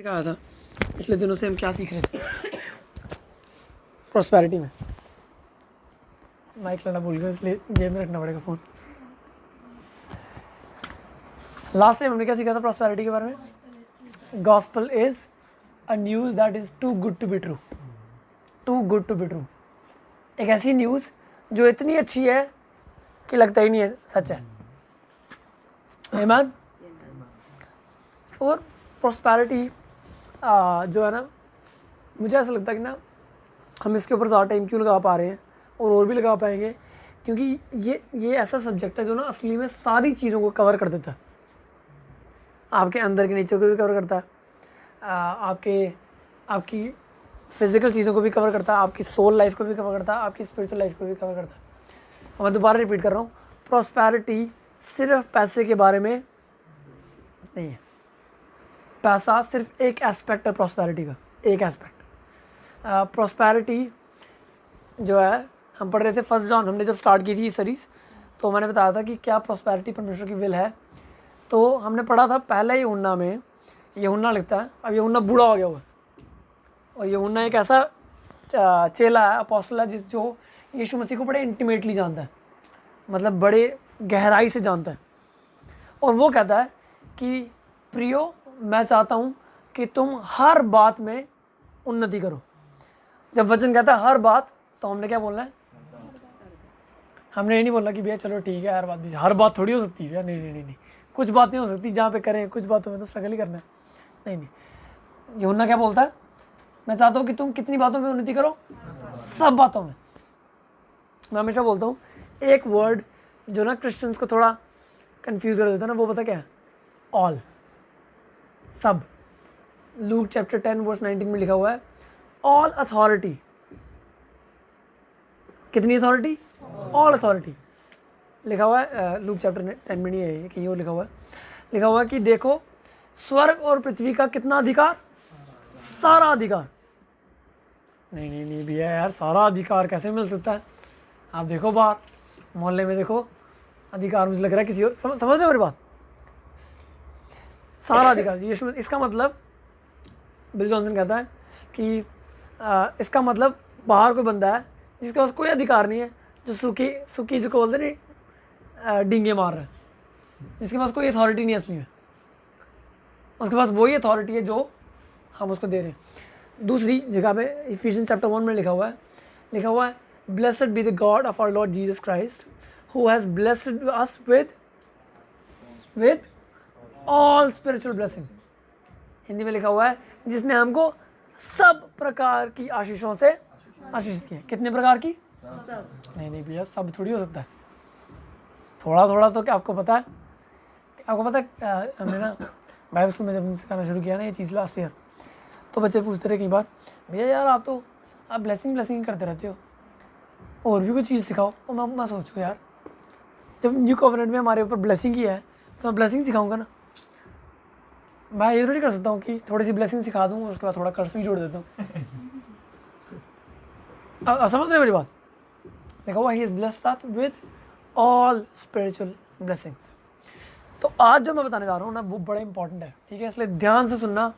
कहा था पिछले दिनों से हम क्या सीख रहे थे प्रॉस्पेरिटी में। माइक लाना भूल गया इसलिए जेब में रखना पड़ेगा फ़ोन। लास्ट टाइम हमने क्या सीखा था प्रॉस्पेरिटी के बारे में? Gospel is a news that is too good to be true. Too good to be true, एक ऐसी न्यूज़ जो इतनी अच्छी है कि लगता ही नहीं है सच है। ईमान और प्रॉस्पेरिटी जो है ना, मुझे ऐसा लगता है कि ना हम इसके ऊपर ज़्यादा टाइम क्यों लगा पा रहे हैं और भी लगा पाएंगे, क्योंकि ये ऐसा सब्जेक्ट है जो ना असली में सारी चीज़ों को कवर कर देता है। आपके अंदर के नेचर को भी कवर करता है, आपकी फिज़िकल चीज़ों को भी कवर करता है, आपकी सोल लाइफ को भी कवर करता है, आपकी स्पिरिचुअल लाइफ को भी कवर करता है। मैं दोबारा रिपीट कर रहा हूँ, प्रॉस्पेरिटी सिर्फ पैसे के बारे में नहीं है। पैसा सिर्फ एक एस्पेक्ट है प्रॉस्पेरिटी का, एक एस्पेक्ट। प्रॉस्पेरिटी जो है, हम पढ़ रहे थे फर्स्ट जॉन, हमने जब स्टार्ट की थी ये सीरीज़ तो मैंने बताया था कि क्या प्रॉस्पेरिटी परमेश्वर की विल है। तो हमने पढ़ा था पहले यूहन्ना में, यूहन्ना लिखता है, अब यूहन्ना बूढ़ा हो गया हुआ है और यूहन्ना एक ऐसा चेला है, अपोस्टल है जो यीशु मसीह को बड़े इंटीमेटली जानता है, मतलब बड़े गहराई से जानता है। और वो कहता है कि प्रियो, मैं चाहता हूँ कि तुम हर बात में उन्नति करो। जब वचन कहता है हर बात, तो हमने क्या बोलना है? हमने ये नहीं बोलना कि भैया चलो ठीक है हर बात थोड़ी हो सकती है। नहीं, कुछ बातें हो सकती जहाँ पे करें, कुछ बातों में तो स्ट्रगल ही करना है। नहीं, यूहन्ना क्या बोलता है? मैं चाहता हूँ कि तुम कितनी बातों में उन्नति करो? सब बातों में। मैं हमेशा बोलता हूँ एक वर्ड जो ना क्रिश्चियंस को थोड़ा कंफ्यूज कर देता है ना, वो पता क्या है? ऑल, सब। लूक चैप्टर 10 वर्स 19 में लिखा हुआ है ऑल अथॉरिटी। कितनी अथॉरिटी? ऑल अथॉरिटी लिखा हुआ है। लूक चैप्टर 10 में नहीं है, कहीं और लिखा हुआ है कि देखो स्वर्ग और पृथ्वी का कितना अधिकार? सारा अधिकार। नहीं भैया यार, सारा अधिकार कैसे मिल सकता है? आप देखो बाहर मोहल्ले में देखो, अधिकार मुझे लग रहा है किसी और। समझ रहे हो मेरी बात? सारा अधिकार यीशु। इसका मतलब बिल जॉनसन कहता है कि इसका मतलब बाहर कोई बंदा है जिसके पास कोई अधिकार नहीं है, जो सुखी जो बोलते नहीं डींगे मार रहा है, जिसके पास कोई अथॉरिटी नहीं है असली में। उसके पास वही अथॉरिटी है जो हम उसको दे रहे हैं। दूसरी जगह पे इफिशियंस चैप्टर 1 में लिखा हुआ है blessed be the God of our Lord Jesus Christ who has blessed us with all spiritual blessing. Hindi में लिखा हुआ है जिसने हमको सब प्रकार की आशीषों से आशीषित किया। कितने प्रकार की? सब। नहीं भैया, सब थोड़ी हो सकता है, थोड़ा थोड़ा तो क्या आपको पता है? हमने ना बाइबल स्कूल में जब सिखाना शुरू किया ना ये चीज़ लास्ट ईयर, तो बच्चे पूछते रहे कई बार, भैया यार आप ब्लेसिंग करते रहते हो, और भी कोई चीज़ सिखाओ। और मैं सोचूँ यार, जब न्यू कॉवेनेंट में हमारे ऊपर ब्लेसिंग की है तो मैं ब्लेसिंग सिखाऊंगा ना। मैं ये थोड़ी कर सकता हूँ कि थोड़ी सी ब्लेसिंग सिखा दूँ और उसके बाद थोड़ा कर्स भी जोड़ देता हूँ। समझ रहे हो मेरी बात? लिखा हुआ he is blessed with all spiritual blessings. तो आज जो मैं बताने जा रहा हूँ ना, वो बड़ा इंपॉर्टेंट है, ठीक है? इसलिए ध्यान से सुनना।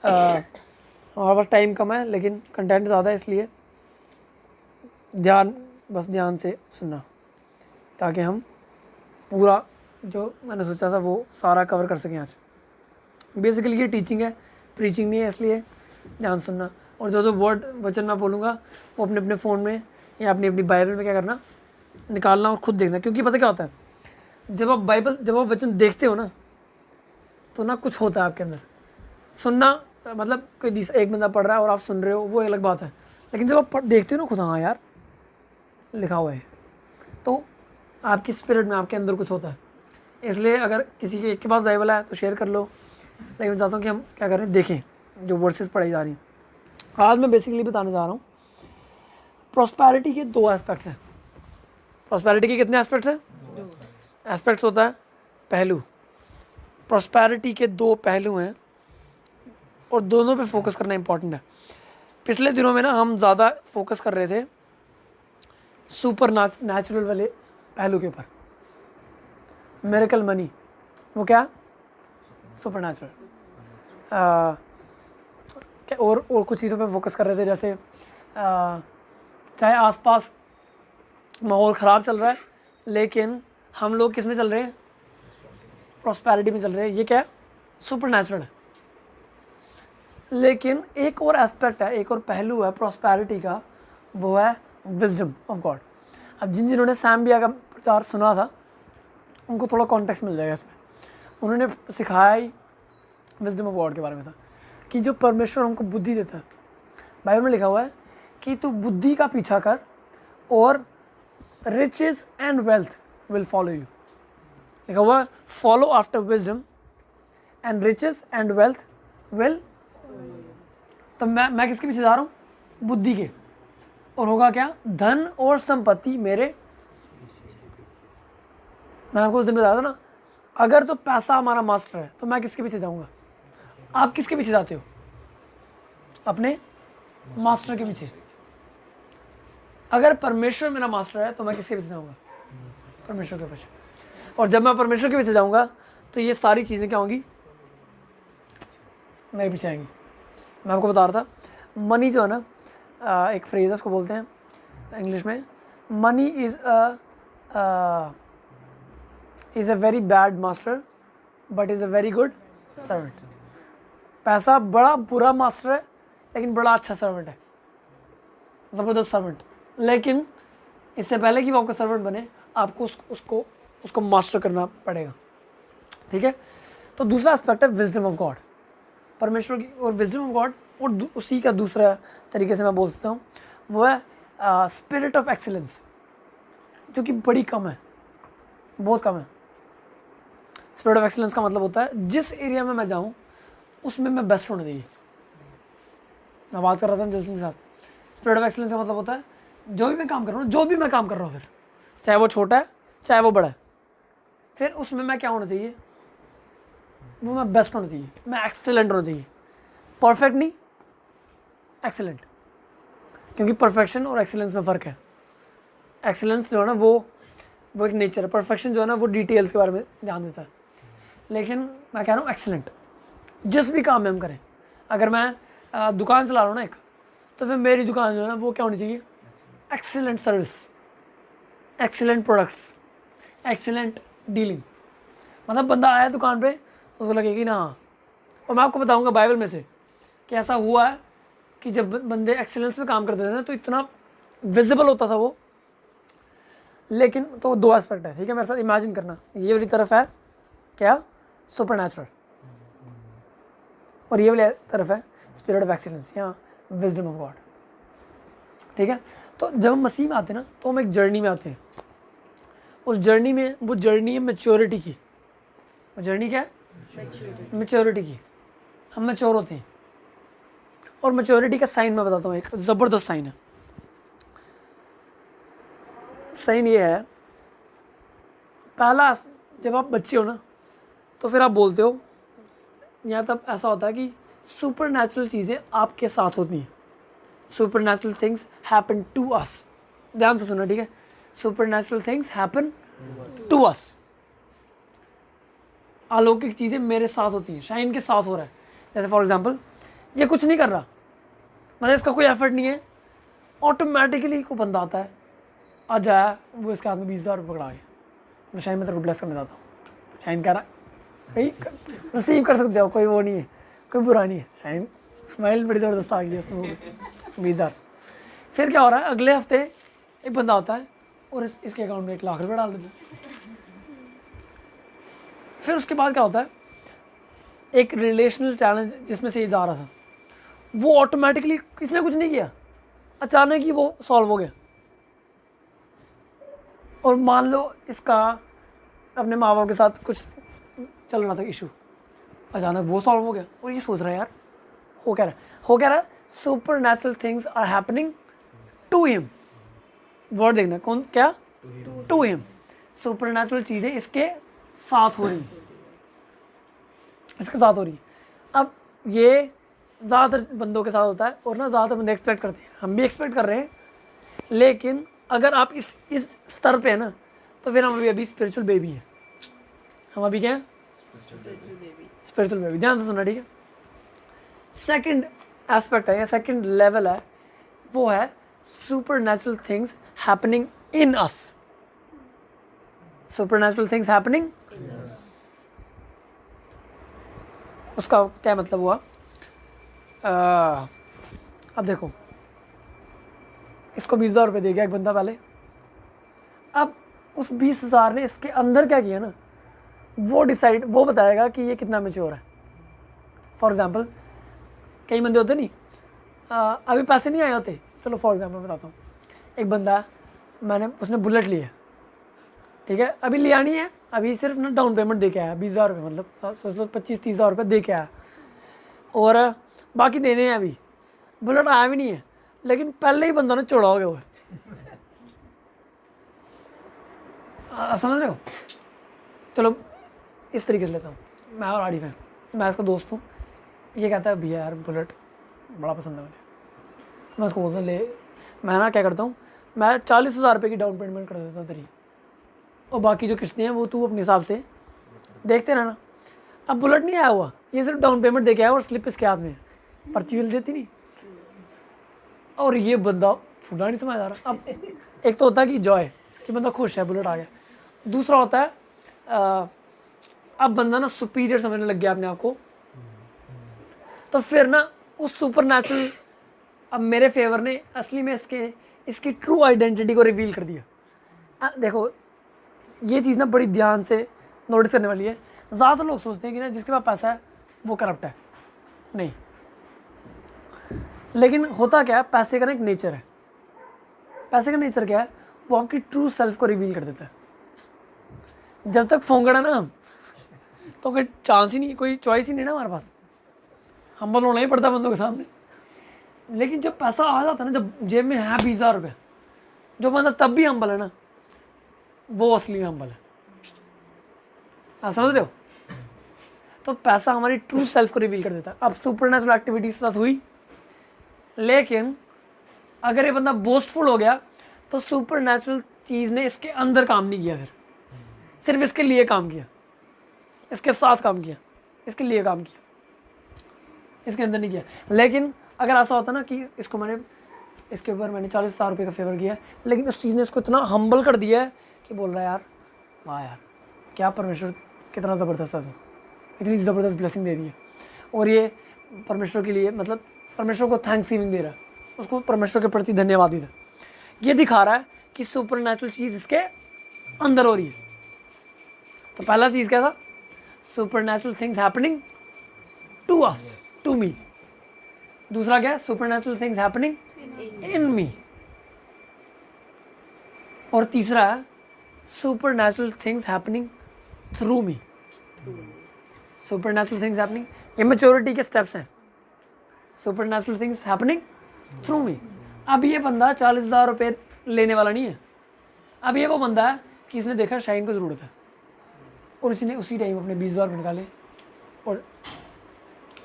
हमारे पास टाइम कम है लेकिन कंटेंट ज़्यादा है, इसलिए ध्यान से सुनना ताकि हम पूरा जो मैंने सोचा था वो सारा कवर कर सकें आज। बेसिकली ये टीचिंग है, प्रीचिंग नहीं है, इसलिए ध्यान सुनना। और जो वर्ड वचन मैं बोलूँगा वो अपने अपने फ़ोन में या अपनी बाइबल में क्या करना, निकालना और खुद देखना। क्योंकि पता क्या होता है, जब आप वचन देखते हो ना, तो ना कुछ होता है आपके अंदर। सुनना मतलब कोई एक बंदा पढ़ रहा है और आप सुन रहे हो, वो अलग बात है। लेकिन जब आप देखते हो ना खुद, हाँ यार लिखा हुआ है, तो आपकी स्पिरिट में आपके अंदर कुछ होता है। इसलिए अगर किसी के पास बाइबल है तो शेयर कर लो, लेकिन मैं चाहता हूँ कि हम क्या करें, देखें जो वर्सेस पढ़ाई जा रही हैं। आज मैं बेसिकली बताने जा रहा हूँ प्रॉस्पेरिटी के 2 एस्पेक्ट्स हैं। प्रॉस्पेरिटी के कितने एस्पेक्ट्स हैं? एस्पेक्ट्स होता है पहलू। प्रॉस्पेरिटी के 2 पहलू हैं और दोनों पे फोकस करना इंपॉर्टेंट है। पिछले दिनों में ना हम ज़्यादा फोकस कर रहे थे सुपर नेचुरल वाले पहलू के ऊपर। मिरेकल मनी, वो क्या? Super natural. और कुछ चीज़ों पे फोकस कर रहे थे, जैसे चाहे आसपास माहौल ख़राब चल रहा है लेकिन हम लोग किस में चल रहे हैं, प्रॉस्पेरिटी में चल रहे हैं। ये क्या है, सुपर नेचुरल है। लेकिन एक और एस्पेक्ट है, एक और पहलू है प्रॉस्पेरिटी का, वो है विजडम ऑफ गॉड। अब जिन्होंने सैम बिया का प्रचार सुना था उनको थोड़ा कॉन्टेक्स्ट मिल जाएगा इसमें। उन्होंने सिखाया ही विजडम ऑफ गॉड के बारे में था कि जो परमेश्वर हमको बुद्धि देता है, बाइबल में लिखा हुआ है कि तू बुद्धि का पीछा कर और riches and wealth will follow you। लिखा हुआ follow after wisdom and riches and wealth will। तो मैं किसके पीछे जा रहा हूँ, बुद्धि के। और होगा क्या, धन और संपत्ति मेरे। मैं आपको उस दिन बताया था ना, अगर तो पैसा हमारा मास्टर है तो मैं किसके पीछे जाऊँगा। आप किसके पीछे जाते हो, अपने मास्टर के पीछे। अगर परमेश्वर मेरा मास्टर है तो मैं किसके पीछे जाऊँगा, परमेश्वर के पीछे। और जब मैं परमेश्वर के पीछे जाऊँगा तो ये सारी चीज़ें क्या होंगी, मेरे पीछे आएंगी। मैं आपको बता रहा था, मनी जो है ना, एक फ्रेज है, उसको बोलते हैं इंग्लिश में, money is a very bad master but is a very good servant. पैसा बड़ा बुरा मास्टर है लेकिन बड़ा अच्छा सर्वेंट है, ज़बरदस्त सर्वेंट। लेकिन इससे पहले कि वो आपका सर्वेंट बने आपको उसको मास्टर करना पड़ेगा। ठीक है। तो दूसरा एस्पेक्ट है विजडम ऑफ गॉड, परमेश्वर की। और विजडम ऑफ गॉड, और उसी का दूसरा तरीके से मैं बोल सकता हूँ, वो है स्पिरिट ऑफ एक्सीलेंस, जो कि बड़ी कम है, बहुत कम है। स्पिरिट ऑफ एक्सीलेंस का मतलब होता है जिस एरिया में मैं जाऊँ उसमें मैं बेस्ट होना चाहिए। मैं बात कर रहा था जैसे के साथ, स्पिरिट ऑफ एक्सीलेंस का मतलब होता है जो भी मैं काम कर रहा हूँ, फिर चाहे वो छोटा है चाहे वो बड़ा है, फिर उसमें मैं क्या होना चाहिए, वो मैं बेस्ट होना चाहिए, मैं एक्सीलेंट होना चाहिए। परफेक्ट नहीं, एक्सीलेंट। क्योंकि परफेक्शन और एक्सीलेंस में फ़र्क है। एक्सीलेंस जो है ना वो एक नेचर है, परफेक्शन जो है ना वो डिटेल्स के बारे में ध्यान देता है। लेकिन मैं कह रहा हूँ एक्सीलेंट, जिस भी काम में हम करें। अगर मैं दुकान चला रहा हूँ ना एक, तो फिर मेरी दुकान जो है ना वो क्या होनी चाहिए, excellent service, excellent products, excellent dealing. मतलब बंदा आया दुकान पे उसको लगे कि ना। और मैं आपको बताऊंगा बाइबल में से कि ऐसा हुआ है कि जब बंदे एक्सीलेंस में काम करते थे ना तो इतना विजिबल होता था वो। लेकिन तो दो एस्पेक्ट है, ठीक है, मेरे साथ इमेजिन करना। ये वाली तरफ है क्या, सुपर नेचुरल, और ये वाली तरफ है स्पिरिट ऑफ एक्सीलेंस या विजडम ऑफ गॉड। ठीक है। तो जब हम मसीह में आते हैं ना तो हम एक जर्नी में आते हैं। उस जर्नी में, वो जर्नी है मैच्योरिटी की। वो जर्नी क्या है, मैच्योरिटी की। हम मैच्योर होते हैं। और मैच्योरिटी का साइन मैं बताता हूँ, एक ज़बरदस्त साइन है। साइन ये है, पहला, जब आप बच्चे हो ना तो फिर आप बोलते हो, या तब ऐसा होता है कि सुपर नेचुरल चीज़ें आपके साथ होती हैं। Super natural things happen to us. ध्यान से सुनो, ठीक है। Super natural things happen to us. अलौकिक चीज़ें मेरे साथ होती हैं, शाइन के साथ हो रहा है। जैसे फॉर एग्जांपल, ये कुछ नहीं कर रहा, मतलब इसका कोई एफर्ट नहीं है, ऑटोमेटिकली को बंदा आता है, आ जाए, वो इसके हाथ में 20,000 रुपये पकड़ा गया। मैं शाइन में तेरे को ब्लेस करने जाता हूँ। शाइन कह रहा भाई रिसीव कर सकते हो, कोई वो नहीं है, कोई बुरा नहीं है। शाइन स्माइल बड़ी ज़बरदस्त आ गई है उसमें, 20,000। फिर क्या हो रहा है, अगले हफ्ते एक बंदा आता है और इसके अकाउंट में 1,00,000 रुपये डाल देता है। फिर उसके बाद क्या होता है, एक रिलेशनल चैलेंज जिसमें से ये जा रहा था, वो ऑटोमेटिकली किसने कुछ नहीं किया, अचानक ही वो सॉल्व हो गया। और मान लो इसका अपने माँ बाप के साथ कुछ चल रहा था इशू, अचानक वो सॉल्व हो गया। और ये सोच रहा है यार हो क्या रहा है, super natural things are happening to him. Word देखना, कौन क्या, टू हिम। सुपर नेचुरल चीज़ें इसके साथ हो रही, इसके साथ हो रही। अब ये ज़्यादातर बंदों के साथ होता है, और ना ज़्यादातर बंदे एक्सपेक्ट करते हैं, हम भी एक्सपेक्ट कर रहे हैं। लेकिन अगर आप इस स्तर पे है ना, तो फिर हम अभी स्पिरिचुअल बेबी हैं। हम अभी क्या हैं, स्पिरिचुअल बेबी। ध्यान से सुनना, ठीक है। सेकंड एस्पेक्ट है या सेकंड लेवल है, वो है super natural things happening in us. Super natural things happening, उसका क्या मतलब हुआ? अब देखो, इसको 20,000 रुपये दे गया एक बंदा पहले, अब उस 20,000 ने इसके अंदर क्या किया ना, वो बताएगा कि ये कितना मैच्योर है। फॉर एग्जांपल कई बंदे होते नहीं, अभी पैसे नहीं आए होते, चलो फॉर एग्जांपल बताता हूँ। एक बंदा उसने बुलेट ली है, ठीक है, अभी लिया नहीं है, अभी सिर्फ ना डाउन पेमेंट दे के आया 20,000 रुपये, मतलब सोच लो 25-30,000 रुपये दे के आया, और बाकी देने हैं। अभी बुलेट आया भी नहीं है, लेकिन पहले ही बंदा ने चौड़ा हो गया हुआ है। समझ रहे हो? चलो इस तरीके से लेता हूँ, मैं और आरिफ है, मैं इसका दोस्त हूँ, ये कहता है भैया यार बुलेट बड़ा पसंद है मुझे, मैं उसको बोलता ले, मैं ना क्या करता हूँ, मैं 40,000 रुपये की डाउन पेमेंट कर देता हूँ तेरी, और बाकी जो किस्तें हैं वो तू अपने हिसाब से देखते रहना। अब बुलेट नहीं आया हुआ, ये सिर्फ डाउन पेमेंट दे के आया और स्लिप इसके हाथ में, पर्ची मिल देती नहीं, और ये बंदा फुला नहीं समझ आ रहा। अब एक तो होता है कि जॉय कि बंदा खुश है बुलेट आ गया, दूसरा होता है अब बंदा ना सुपीरियर समझने लग गया अपने आप को, तो फिर ना उस सुपर नेचुरल अब मेरे फेवर ने असली में इसकी ट्रू आइडेंटिटी को रिवील कर दिया। देखो ये चीज़ ना बड़ी ध्यान से नोटिस करने वाली है। ज़्यादातर लोग सोचते हैं कि ना जिसके पास पैसा है वो करप्ट है, नहीं, लेकिन होता क्या है, पैसे का ना एक नेचर है। पैसे का नेचर क्या है, वो आपकी ट्रू सेल्फ को रिवील कर देता है। जब तक फोंगड़ा ना हम, तो कोई चांस ही नहीं, कोई चॉइस ही नहीं ना हमारे पास, हम्बल होना ही पड़ता है बंदों के सामने। लेकिन जब पैसा आ जाता है ना, जब जेब में है 20,000 रुपये, जो बंदा तब भी हम्बल है ना, वो असली में हम्बल है। आप समझ रहे हो? तो पैसा हमारी ट्रू सेल्फ को रिवील कर देता है। अब सुपर नेचुरल एक्टिविटीज के साथ हुई, लेकिन अगर ये बंदा बोस्टफुल हो गया तो सुपर नेचुरल चीज़ ने इसके अंदर काम नहीं किया, फिर सिर्फ इसके लिए काम किया, इसके साथ काम किया, इसके लिए काम किया, इसके अंदर नहीं किया। लेकिन अगर ऐसा होता ना कि इसके ऊपर मैंने 40,000 रुपये का फेवर किया है, लेकिन उस चीज़ ने इसको इतना हम्बल कर दिया है कि बोल रहा है यार वाह यार क्या परमेश्वर कितना ज़बरदस्त है, तो इतनी ज़बरदस्त ब्लेसिंग दे दी है, और ये परमेश्वर के लिए, मतलब परमेश्वर को थैंक्स गिविंग दे रहा है, उसको परमेश्वर के प्रति धन्यवाद ही था। ये दिखा रहा है कि सुपर नेचुरल चीज़ इसके अंदर हो रही है। तो पहला चीज़ क्या था, super natural things happening to us, to me. दूसरा क्या है, super natural things happening in me. और तीसरा है super natural things happening through me. Super natural things happening, ये मैच्योरिटी के स्टेप्स हैं। Super natural things happening through me. अब ये बंदा 40,000 रुपये लेने वाला नहीं है, अब ये वो बंदा है कि इसने देखा शाइन को ज़रूरत है, और इसने उसी टाइम अपने 20,000 रुपये निकाले, और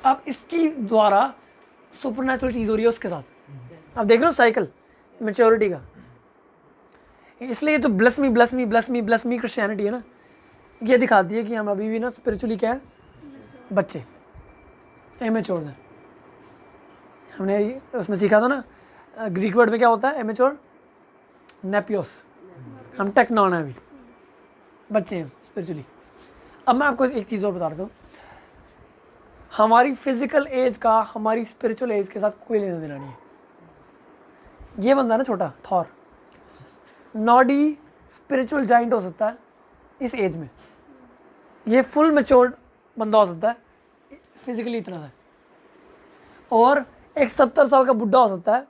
अब इसकी द्वारा सुपर नेचुरल चीज़ हो रही है उसके साथ। अब देख रहे हो साइकिल मैच्योरिटी का। इसलिए जो bless me bless me bless me bless me Christianity है ना, ये दिखाती है कि हम अभी भी ना स्पिरिचुअली क्या है, बच्चे, इमेच्योर हैं। हमने उसमें सीखा था ना, ग्रीक वर्ड में क्या होता है इमेच्योर, नेपियोस। हम टेक्नॉन है, अभी बच्चे हैं स्पिरिचुअली। अब मैं आपको एक चीज़ और बता रहा हूँ, हमारी फिजिकल एज का हमारी स्पिरिचुअल एज के साथ कोई लेना देना नहीं है। ये बंदा ना छोटा थॉर, नॉडी स्पिरिचुअल जाइंट हो सकता है इस एज में, ये फुल मैच्योर्ड बंदा हो सकता है फिजिकली इतना है, और एक 70 साल का बुढ़ा हो सकता है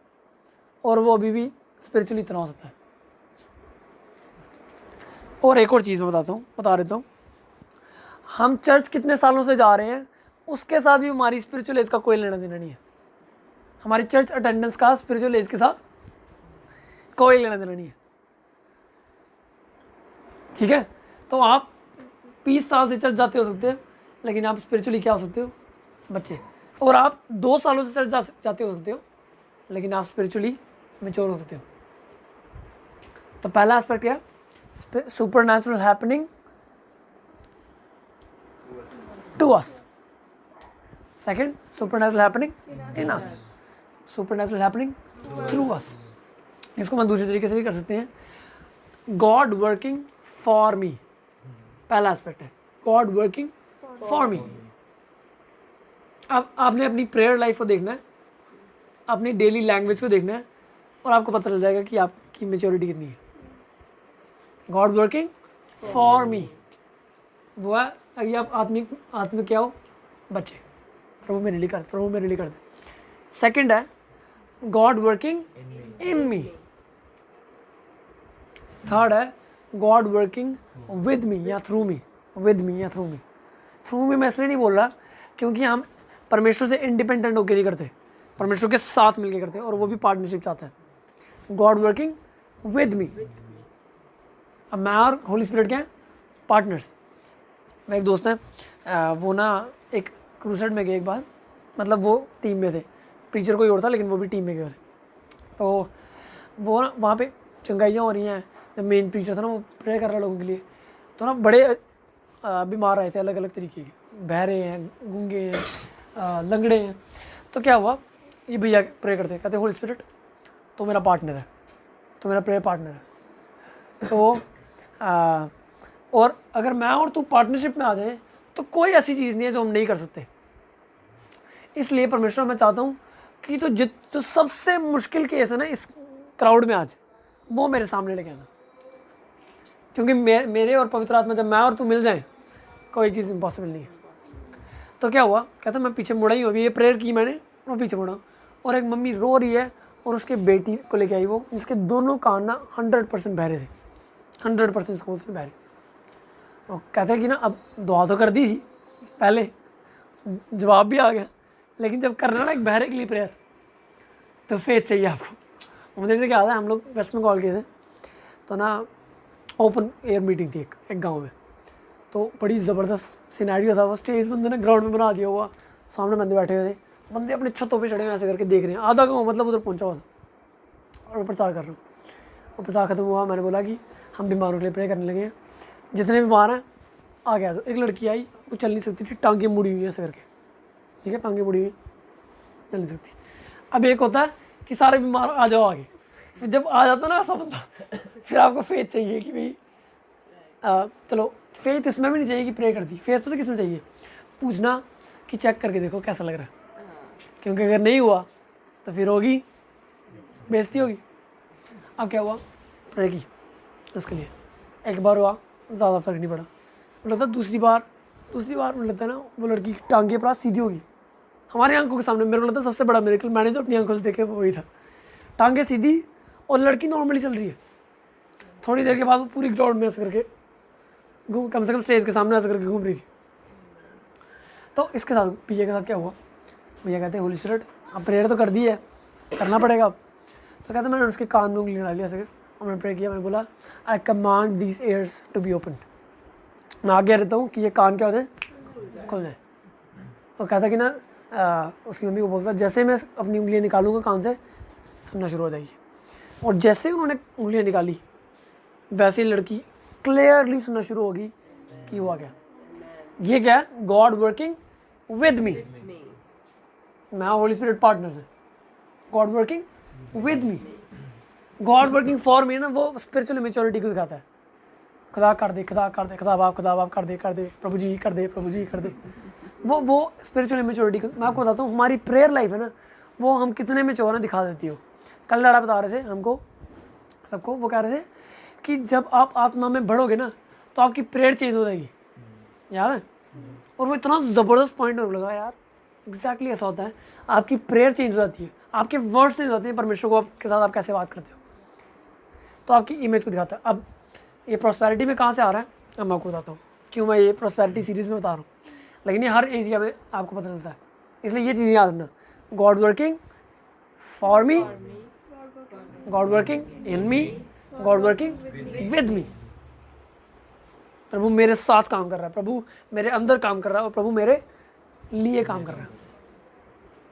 और वो अभी भी स्पिरिचुअली इतना हो सकता है। और एक और चीज़ मैं बता देता हूँ, हम चर्च कितने सालों से जा रहे हैं उसके साथ भी हमारी स्पिरिचुअल एज का कोई लेना देना नहीं है। हमारी चर्च अटेंडेंस का स्पिरिचुअल एज के साथ कोई लेना देना नहीं है, ठीक है? तो आप 20 साल से चर्च जाते हो सकते हैं, लेकिन आप स्पिरिचुअली क्या हो सकते हो, बच्चे। और आप 2 सालों से चर्च जाते हो सकते हो, लेकिन आप स्पिरिचुअली मैच्योर हो सकते हो। तो पहला एस्पेक्ट क्या, supernatural happening to us. Second, supernatural happening in us, supernatural happening through us. इसको हम दूसरे तरीके से भी कर सकते हैं, गॉड वर्किंग फॉर मी, पहला एस्पेक्ट है गॉड वर्किंग फॉर मी। अब आपने अपनी प्रेयर लाइफ को देखना है, अपनी डेली लैंग्वेज को देखना है, और आपको पता चल जाएगा कि आपकी मेच्योरिटी कितनी है। गॉड वर्किंग फॉर मी, वो है अभी आप आत्मिक क्या हो, बच्चे, प्रभु मेरे लिए कर, प्रभु मेरे लिए कर दे। सेकंड है God working in me. Third है गॉड वर्किंग विद मी या थ्रू मी, विद मी या थ्रू मी। थ्रू मी मैं इसलिए नहीं बोल रहा क्योंकि हम परमेश्वर से इंडिपेंडेंट होकर नहीं करते, परमेश्वर के साथ मिलकर करते हैं, और वो भी पार्टनरशिप चाहता है। गॉड वर्किंग विद मी, अब मैं और होली स्पिरिट क्या है, पार्टनर्स। मेरे एक दोस्त है, वो ना एक क्रूसेड में गए एक बार, मतलब वो टीम में थे, प्रीचर कोई और था लेकिन वो भी टीम में गए थे। तो वो ना वहाँ पे चंगाइयाँ हो रही हैं, जब मेन प्रीचर था ना वो प्रे कर रहा है लोगों के लिए, तो ना बड़े बीमार आए थे अलग अलग तरीके के, बहरे हैं, गूंगे हैं, लंगड़े हैं। तो क्या हुआ, ये भैया प्रे करते, कहते होली स्पिरिट तो मेरा पार्टनर है, तो मेरा प्रेयर पार्टनर है। तो और अगर मैं और तू पार्टनरशिप में आ जाए तो कोई ऐसी चीज़ नहीं है जो हम नहीं कर सकते। इसलिए परमेश्वर मैं चाहता हूँ कि जो सबसे मुश्किल केस है ना इस क्राउड में आज, वो मेरे सामने लेके आना, क्योंकि मेरे और पवित्र आत्मा जब मैं और तू मिल जाए कोई चीज़ इम्पॉसिबल नहीं है। तो क्या हुआ, कहता मैं पीछे मुड़ा ही हूँ, अभी ये प्रेयर की मैंने, मैं पीछे मुड़ा, और एक मम्मी रो रही है और उसके बेटी को लेके आई वो, जिसके दोनों कान ना 100% बहरे थे, 100% उसको उसके बहरे। और कहते हैं कि ना अब दुआ तो कर दी थी पहले, जवाब भी आ गया, लेकिन जब करना ना एक बहरे के लिए प्रेयर, तो फेथ चाहिए आपको। मुझे जैसे क्या आता है, हम लोग वेस्ट बंगाल गए थे, तो ना ओपन एयर मीटिंग थी एक गांव में, तो बड़ी ज़बरदस्त सिनेरियो था। वो स्टेज बंदे ने ग्राउंड में बना दिया हुआ, सामने बंदे बैठे हुए थे, बंदे अपने छतों पे चढ़े हुए ऐसे करके देख रहे हैं, आधा गाँव मतलब उधर पहुँचा हुआ था, और मैं प्रचार कर रहा हूँ। और प्रचार खत्म हुआ, मैंने बोला कि हम बीमारों के लिए प्रे करने लगे हैं, जितने बीमार हैं आ गया। तो एक लड़की आई, वो चल नहीं सकती थी, टांगें मुड़ी हुई हैं ऐसे करके, ठीक है, टांगें मुड़ी हुई, चल नहीं सकती। अब एक होता है कि सारे बीमार आ जाओ आगे, जब आ जाता ना ऐसा बंदा, फिर आपको फेथ चाहिए कि भाई चलो, फेथ इसमें भी नहीं चाहिए कि प्रे कर दी, फेथ पता किस में चाहिए, पूछना कि चेक करके देखो कैसा लग रहा है, क्योंकि अगर नहीं हुआ तो फिर होगी बेइज्जती होगी। अब क्या हुआ, प्रे की उसके लिए, एक बार हुआ, ज़्यादा फर्क नहीं पड़ा, लगता दूसरी बार मुझे लगता है ना वो लड़की की टांगें पूरा सीधी होगी हमारी आंखों के सामने। मेरे को लगता है सबसे बड़ा मिरेकल मैंने जो अपनी आंखों से देखे वो वही था, टांगें सीधी और लड़की नॉर्मली चल रही है। थोड़ी देर के बाद वो पूरी ग्राउंड में ऐसे करके घूम, कम से कम स्टेज के सामने ऐसे करके घूम रही थी। तो इसके साथ भैया के साथ क्या हुआ, भैया कहते हैं होली स्पिरिट अब प्रेयर तो कर दी है, करना पड़ेगा अब। तो कहते मैंने उसके कान में उंगली डाली ऐसे, और मैंने प्रे किया, मैंने बोला I command these ears to be open, मैं आगे रहता हूँ कि ये कान क्या हो जाए, खुल जाए। और कहता कि ना उसकी मम्मी को बोलता जैसे मैं अपनी उंगलियाँ निकालूंगा कान से सुनना शुरू हो जाएगी। और जैसे उन्होंने उंगलियाँ निकाली वैसे ही लड़की क्लियरली सुनना शुरू होगी कि हुआ क्या, ये क्या है, गॉड वर्किंग विद मी, मैं होली स्पिरिट पार्टनर्स है, God working with me. God working for मी ना वो स्पिरिचुअल मैच्योरिटी को दिखाता है, खुदा कर दे, खुदा कर दे, खुदा बाप कर दे, प्रभु जी कर दे, प्रभु जी कर दे, वो स्पिरिचुअल मैच्योरिटी को। मैं आपको बताता हूँ हमारी प्रेयर लाइफ है ना, वो हम कितने मैच्योर हैं दिखा देती हो। कल लड़ा बता रहे थे हमको सबको, वो कह रहे थे कि जब आप आत्मा में बढ़ोगे ना तो आपकी प्रेयर चेंज हो जाएगी, याद है। और वो इतना ज़बरदस्त पॉइंट हो लगा यार, एग्जैक्टली ऐसा होता है, आपकी प्रेयर चेंज हो जाती है, आपके वर्ड्स चेंज होते हैं, परमेश्वर को आपके साथ आप कैसे बात करते हो, तो आपकी इमेज को दिखाता है। अब ये प्रॉस्पेरिटी में कहाँ से आ रहा है, अब मैं आपको बताता हूँ क्यों मैं ये प्रॉस्पेरिटी सीरीज़ में बता रहा हूँ, लेकिन ये हर एरिया में आपको पता चलता है, इसलिए ये चीज़ें याद रखना। God working for me, God working in me, God working with me. प्रभु मेरे साथ काम कर रहा है, प्रभु मेरे अंदर काम कर रहा है, और प्रभु मेरे लिए काम कर रहा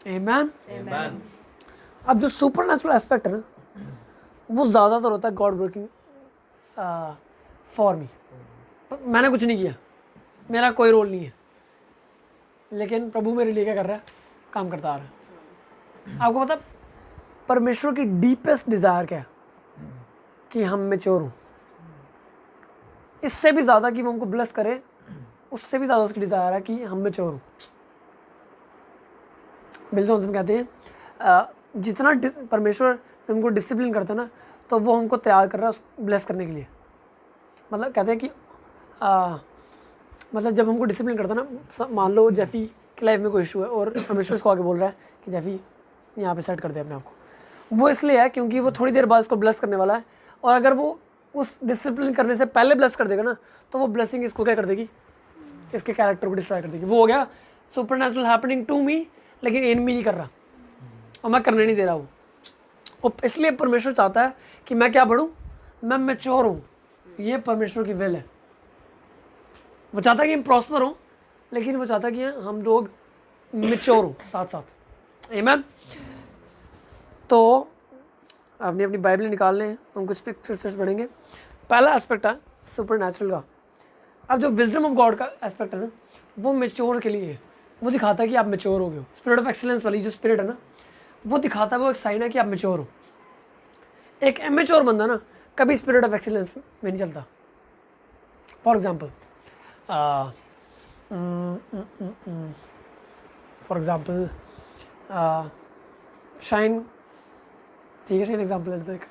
है। आमेन। अब जो सुपरनैचुरल एस्पेक्ट है ना, वो ज़्यादातर होता है गॉड वर्किंग फॉर मी। मैंने कुछ नहीं किया, मेरा कोई रोल नहीं है, लेकिन प्रभु मेरे लिए क्या कर रहा है, काम करता आ रहा है। आपको पता परमेश्वर की डीपेस्ट डिज़ायर क्या है, कि हम मैच्योर हों। इससे भी ज़्यादा कि वो हमको ब्लेस करे, उससे भी ज़्यादा उसकी डिज़ायर है कि हम मैच्योर हों। बिल जॉनसन कहते हैं जितना परमेश्वर जब हमको डिसिप्लिन करता है ना, तो वो हमको तैयार कर रहा है ब्लेस करने के लिए। मतलब कहते हैं कि मतलब जब हमको डिसिप्लिन करता है ना, मान लो जेफी की लाइफ में कोई इशू है और परमेश्वर इसको आगे बोल रहा है कि जेफी यहाँ पे सेट कर दे अपने आप को। वो इसलिए है क्योंकि वो थोड़ी देर बाद इसको ब्लेस करने वाला है, और अगर वो उस डिसिप्लिन करने से पहले ब्लेस कर देगा ना, तो वो ब्लेसिंग इसको क्या कर देगी, इसके कैरेक्टर को डिस्ट्रॉय कर देगी। वो हो गया सुपरनैचुरल हैपनिंग टू मी, लेकिन इन मी नहीं कर रहा और मैं करने नहीं दे रहा हूँ। और इसलिए परमेश्वर चाहता है कि मैं क्या बढ़ूँ, मैं मैच्योर हूँ। ये परमेश्वर की विल है। वो चाहता है कि हम प्रॉस्पर हों, लेकिन वो चाहता है कि हम लोग मैच्योर हों साथ साथ। आमीन। तो आपने अपनी बाइबल निकाल लें, हम कुछ पिक्चर्स पढ़ेंगे। पहला एस्पेक्ट है सुपरनैचुरल का। अब जो विजडम ऑफ गॉड का एस्पेक्ट है ना, वो मैच्योर के लिए है। वो दिखाता है कि आप मैच्योर हो गए हो। स्पिरिट ऑफ एक्सीलेंस वाली जो स्पिरिट है ना, वो दिखाता है, वो एक साइन है कि आप मैच्योर हो। एक इमेच्योर बंदा ना कभी स्पिरिट ऑफ एक्सीलेंस में नहीं चलता। फॉर एग्जाम्पल शाइन, ठीक है, शाइन एग्जाम्पल है तो एक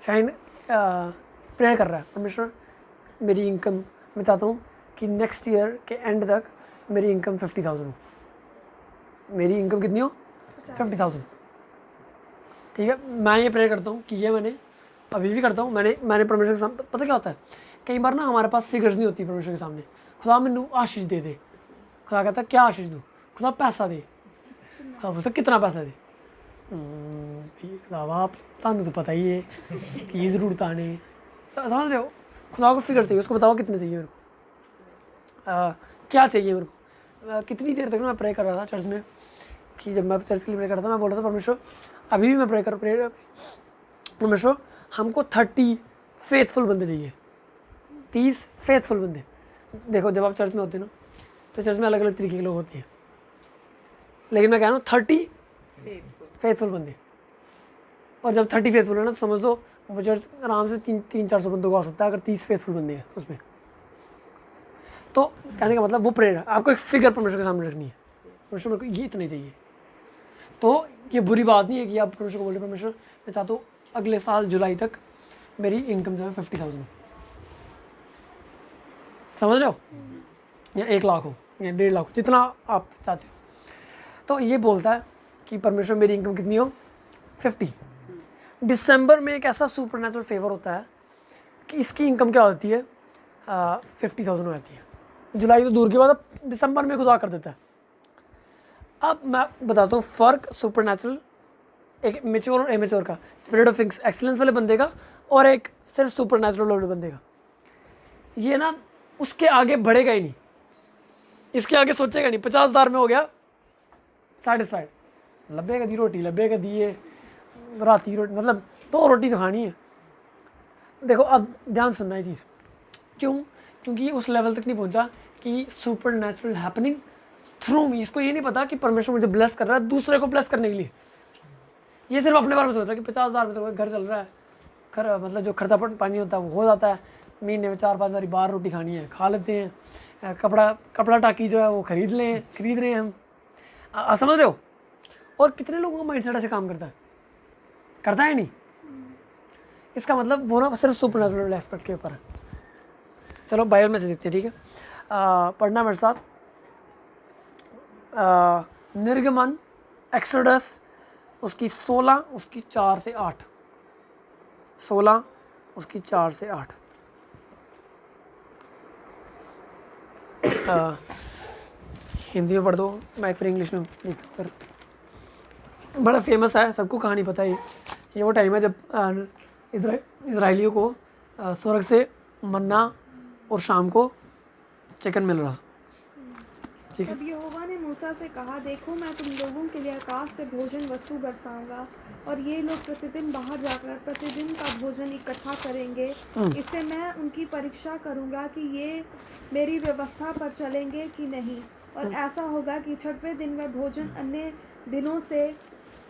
शाइन प्रेयर कर रहा है, परमेश्वर मेरी इनकम, मैं चाहता हूँ कि नेक्स्ट ईयर के एंड तक मेरी इनकम 50,000 हो। मेरी इनकम कितनी हो, 50,000। ठीक है, मैं ये प्रेयर करता हूँ कि ये मैंने अभी भी करता हूँ। मैंने परमेश्वर के सामने, पता क्या होता है, कई बार ना हमारे पास फिगर्स नहीं होती परमेश्वर के सामने। खुदा मैनू आशीष दे दे। खुदा कहता है क्या आशीष दूँ, खुदा पैसा दे। खुदा पूछता कितना पैसा दे। खुदा आप तुहानू तो पता ही है कि ज़रूरत आने, समझ रहे हो। खुदा को फिगर चाहिए, उसको बताओ कितने चाहिए मेरे को, क्या चाहिए मेरे को। कितनी देर तक मैं प्रे कर रहा था चर्च में, कि जब मैं चर्च के लिए प्रे कर रहा था, मैं बोल रहा था परमेश्वर, अभी भी मैं प्रे परमेश्वर हमको 30 फेथफुल बंदे चाहिए, 30 फेथफुल बंदे। देखो जब आप चर्च में होते हो ना, तो चर्च में अलग अलग तरीके के लोग होते हैं, लेकिन मैं कह रहा हूँ 30 फेथफुल बंदे। और जब 30 फेथफुल है ना, तो समझ लो वो चर्च आराम से 300-400 बंदों का हो सकता है, अगर 30 फेथफुल बंदे हैं उसमें। तो कहने का मतलब वो प्रेयर है, आपको एक फिगर परमेश्वर के सामने रखनी है, परमेश्वर मेरे को ये इतने चाहिए। तो ये बुरी बात नहीं है कि आप परमेश्वर को बोले परमेश्वर मैं चाहता हूँ अगले साल जुलाई तक मेरी इनकम जो है 50,000 हो, समझ रहे हो, या 1 लाख हो या 1.5 लाख हो, जितना आप चाहते हो। तो ये बोलता है कि परमेश्वर मेरी इनकम कितनी हो, 50। दिसंबर में एक ऐसा सुपरनैचुरल फेवर होता है कि इसकी इनकम क्या होती है, 50,000 हो जाती है। जुलाई तो दूर की बात है, दिसंबर में खुदा कर देता है। अब मैं बताता हूँ फ़र्क सुपरनैचुरल, एक मैच्योर और इमेच्योर का, स्पिरिट ऑफ एक्सीलेंस वाले बंदे का और एक सिर्फ सुपरनैचुरल वाले बंदे का। ये ना उसके आगे बढ़ेगा ही नहीं, इसके आगे सोचेगा नहीं। 50,000 में हो गया सैटिस्फाइड, लब्बेगा दी रोटी, लब्बेगा दिए राती रोटी, मतलब 2 रोटी तो खानी है। देखो अब ध्यान सुनना है चीज़, क्यों, क्योंकि उस लेवल तक नहीं पहुंचा कि सुपरनैचुरल हैपनिंग थ्रू मी। इसको ये नहीं पता कि परमेश्वर मुझे ब्लेस कर रहा है दूसरे को ब्लेस करने के लिए। ये सिर्फ अपने बारे में सोच रहा है कि 50,000 में तो घर चल रहा है, मतलब जो खर्चा पानी होता है वो हो जाता है, महीने में 4-5 बारी बाहर रोटी खानी है खा लेते हैं, कपड़ा टाकी जो है वो खरीद रहे हैं हम, समझ रहे हो। और कितने लोगों का माइंडसेट ऐसे काम करता है नहीं। इसका मतलब वो ना सिर्फ सुपरनैचुरल एस्पेक्ट के ऊपर है। चलो बाइबल में से देखते हैं, ठीक है, पढ़ना मेरे साथ। निर्गमन, एक्सोडस उसकी 16 उसकी 4 से 8, 16 उसकी 4 से 8। हिंदी में पढ़ दो, मैं फिर इंग्लिश में लिखता हूँ। बड़ा फेमस है, सबको कहानी पता है। ये वो टाइम है जब इजराइलियों को स्वर्ग से मन्ना और शाम को चिकन मिल रहा। ठीक है। तब यहोवा ने मूसा से कहा, देखो मैं तुम लोगों के लिए आकाश से भोजन वस्तु बरसाऊंगा और ये लोग प्रतिदिन बाहर जाकर प्रतिदिन का भोजन इकट्ठा करेंगे। इससे मैं उनकी परीक्षा करूंगा कि ये मेरी व्यवस्था पर चलेंगे कि नहीं। और ऐसा होगा कि छठवें दिन वह भोजन अन्य दिनों से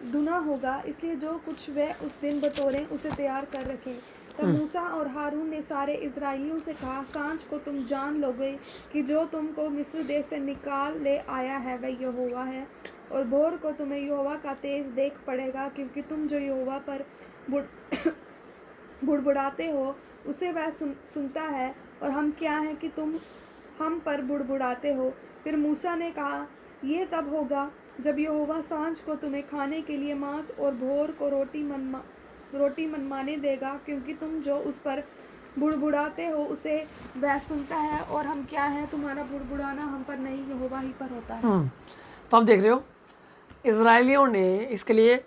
दुना होगा, इसलिए जो कुछ वे उस दिन बटोरें उसे तैयार कर रखें। तब मूसा और हारून ने सारे इज़राइलियों से कहा, सांझ को तुम जान लोगे कि जो तुमको मिस्र देश से निकाल ले आया है वह यहोवा है, और भोर को तुम्हें यहोवा का तेज देख पड़ेगा, क्योंकि तुम जो यहोवा पर बुड़बुड़ाते हो उसे वह सुनता है, और हम क्या हैं कि तुम हम पर बुड़बुड़ाते हो। फिर मूसा ने कहा, ये तब होगा जब यहोवा सांझ को तुम्हें खाने के लिए मांस और भोर को रोटी मनमाने देगा, क्योंकि तुम जो उस पर बुड़बुड़ाते हो उसे वह सुनता है, और हम क्या हैं, तुम्हारा बुड़बुड़ाना हम पर नहीं यहोवा ही पर होता है। तो आप देख रहे हो इजरायलियों ने इसके लिए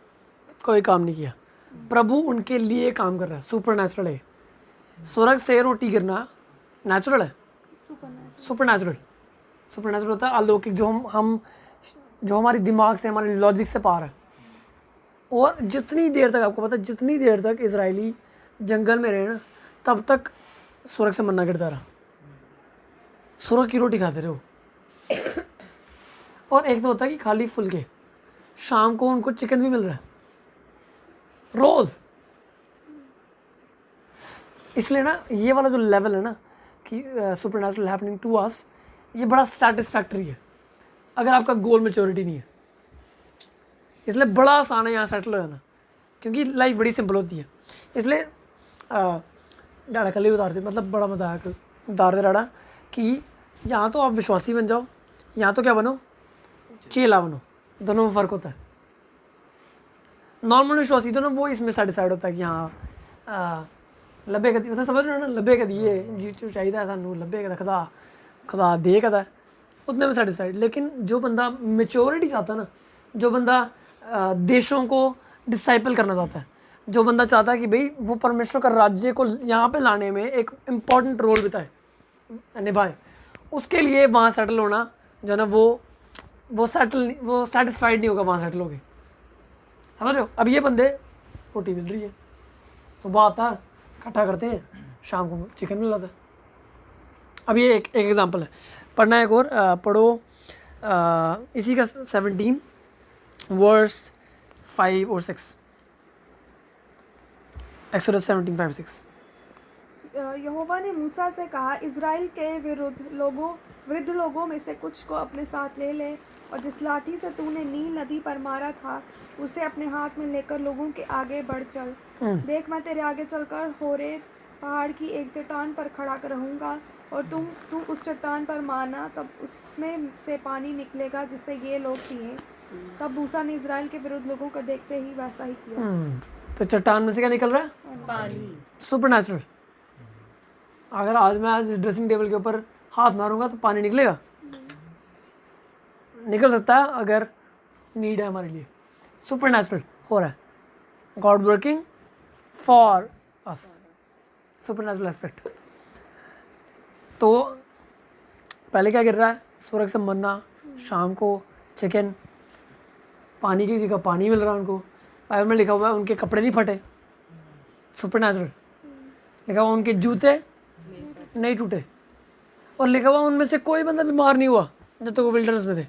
कोई काम नहीं किया, प्रभु उनके लिए काम कर रहा है। सुपर नेचुरल है, स्वर्ग से रोटी गिरना नेचुरल है, सुपर नेचुरल होता है अलौकिक, जो हमारी दिमाग से हमारे लॉजिक से पार है। और जितनी देर तक आपको पता है, जितनी देर तक इजरायली जंगल में रहे ना, तब तक स्वर्ग से मन्ना गिरता रहा, स्वर्ग की रोटी खाते रहे। और एक तो होता है कि खाली फुलके, शाम को उनको चिकन भी मिल रहा है रोज। इसलिए ना ये वाला जो लेवल है ना कि सुपरनैचुरल हैपनिंग टू अस, ये बड़ा सेटिस्फैक्टरी है अगर आपका गोल मैच्योरिटी नहीं है। इसलिए बड़ा आसान है यहाँ सेटल हो जाना, क्योंकि लाइफ बड़ी सिंपल होती है। इसलिए डाड़ा कल ही उतारते, मतलब बड़ा मजा आया उतारते डाड़ा कि यहाँ तो आप विश्वासी बन जाओ, यहाँ तो क्या बनो, चेला बनो, दोनों में फ़र्क होता है। नॉर्मल विश्वासी तो ना वो इसमें सेटिस्फाइड होता है कि हाँ लब्बे कदी, मतलब समझ रहे हो ना, लब्बे कदी ये जी चाहिए सानू, लब्बे कदा खुदा खुदा दे कदा, उतने में सेटिस्फाइड। लेकिन जो बंदा मेच्योरिटी चाहता है ना, जो बंदा देशों को डिसाइपल करना चाहता है, जो बंदा चाहता है कि भाई वो परमेश्वर का राज्य को यहाँ पे लाने में एक इम्पॉर्टेंट रोल निभाए, उसके लिए वहाँ सेटल होना जो है ना वो सेटिस्फाइड नहीं होगा, वहाँ सेटल होगे। समझ रहे हो? अब ये बंदे रोटी मिल रही है, सुबह आता है इकट्ठा करते हैं, शाम को चिकन मिल जाता है। अब ये एक एग्जांपल है, पढ़ना है एक और पढ़ो इसी का 17 वर्स 5 और 6, एक्सोडस 17:5-6। यहोवा ने मूसा से कहा, इज़राइल के वृद्ध लोगों में से कुछ को अपने साथ ले ले, और जिस लाठी से तूने नील नदी पर मारा था उसे अपने हाथ में लेकर लोगों के आगे बढ़ चल। देख, मैं तेरे आगे चलकर होरेब पहाड़ की एक चट्टान पर खड़ा रहूँगा, और तू उस चट्टान पर मारना, तब उसमें से पानी निकलेगा जिससे ये लोग पिएं। तब मूसा ने इज़राइल के विरुद्ध लोगों को देखते ही वैसा ही किया। तो चट्टान में से क्या निकल रहा है? पानी। सुपरनैचुरल। अगर आज इस ड्रेसिंग टेबल के ऊपर हाथ मारूंगा तो पानी निकलेगा? निकल सकता है अगर नीड है हमारे लिए। सुपरनैचुरल हो रहा है, God working for us, supernatural aspect. तो पहले क्या गिर रहा है? स्वर्ग से मन्ना, शाम को चिकन, पानी की जगह पानी मिल रहा है उनको। बाइबल में लिखा हुआ है उनके कपड़े नहीं फटे, सुपरनैचुरल। लिखा हुआ उनके जूते नहीं टूटे, और लिखा हुआ उनमें से कोई बंदा बीमार नहीं हुआ जब तक वो विल्डरनेस में थे।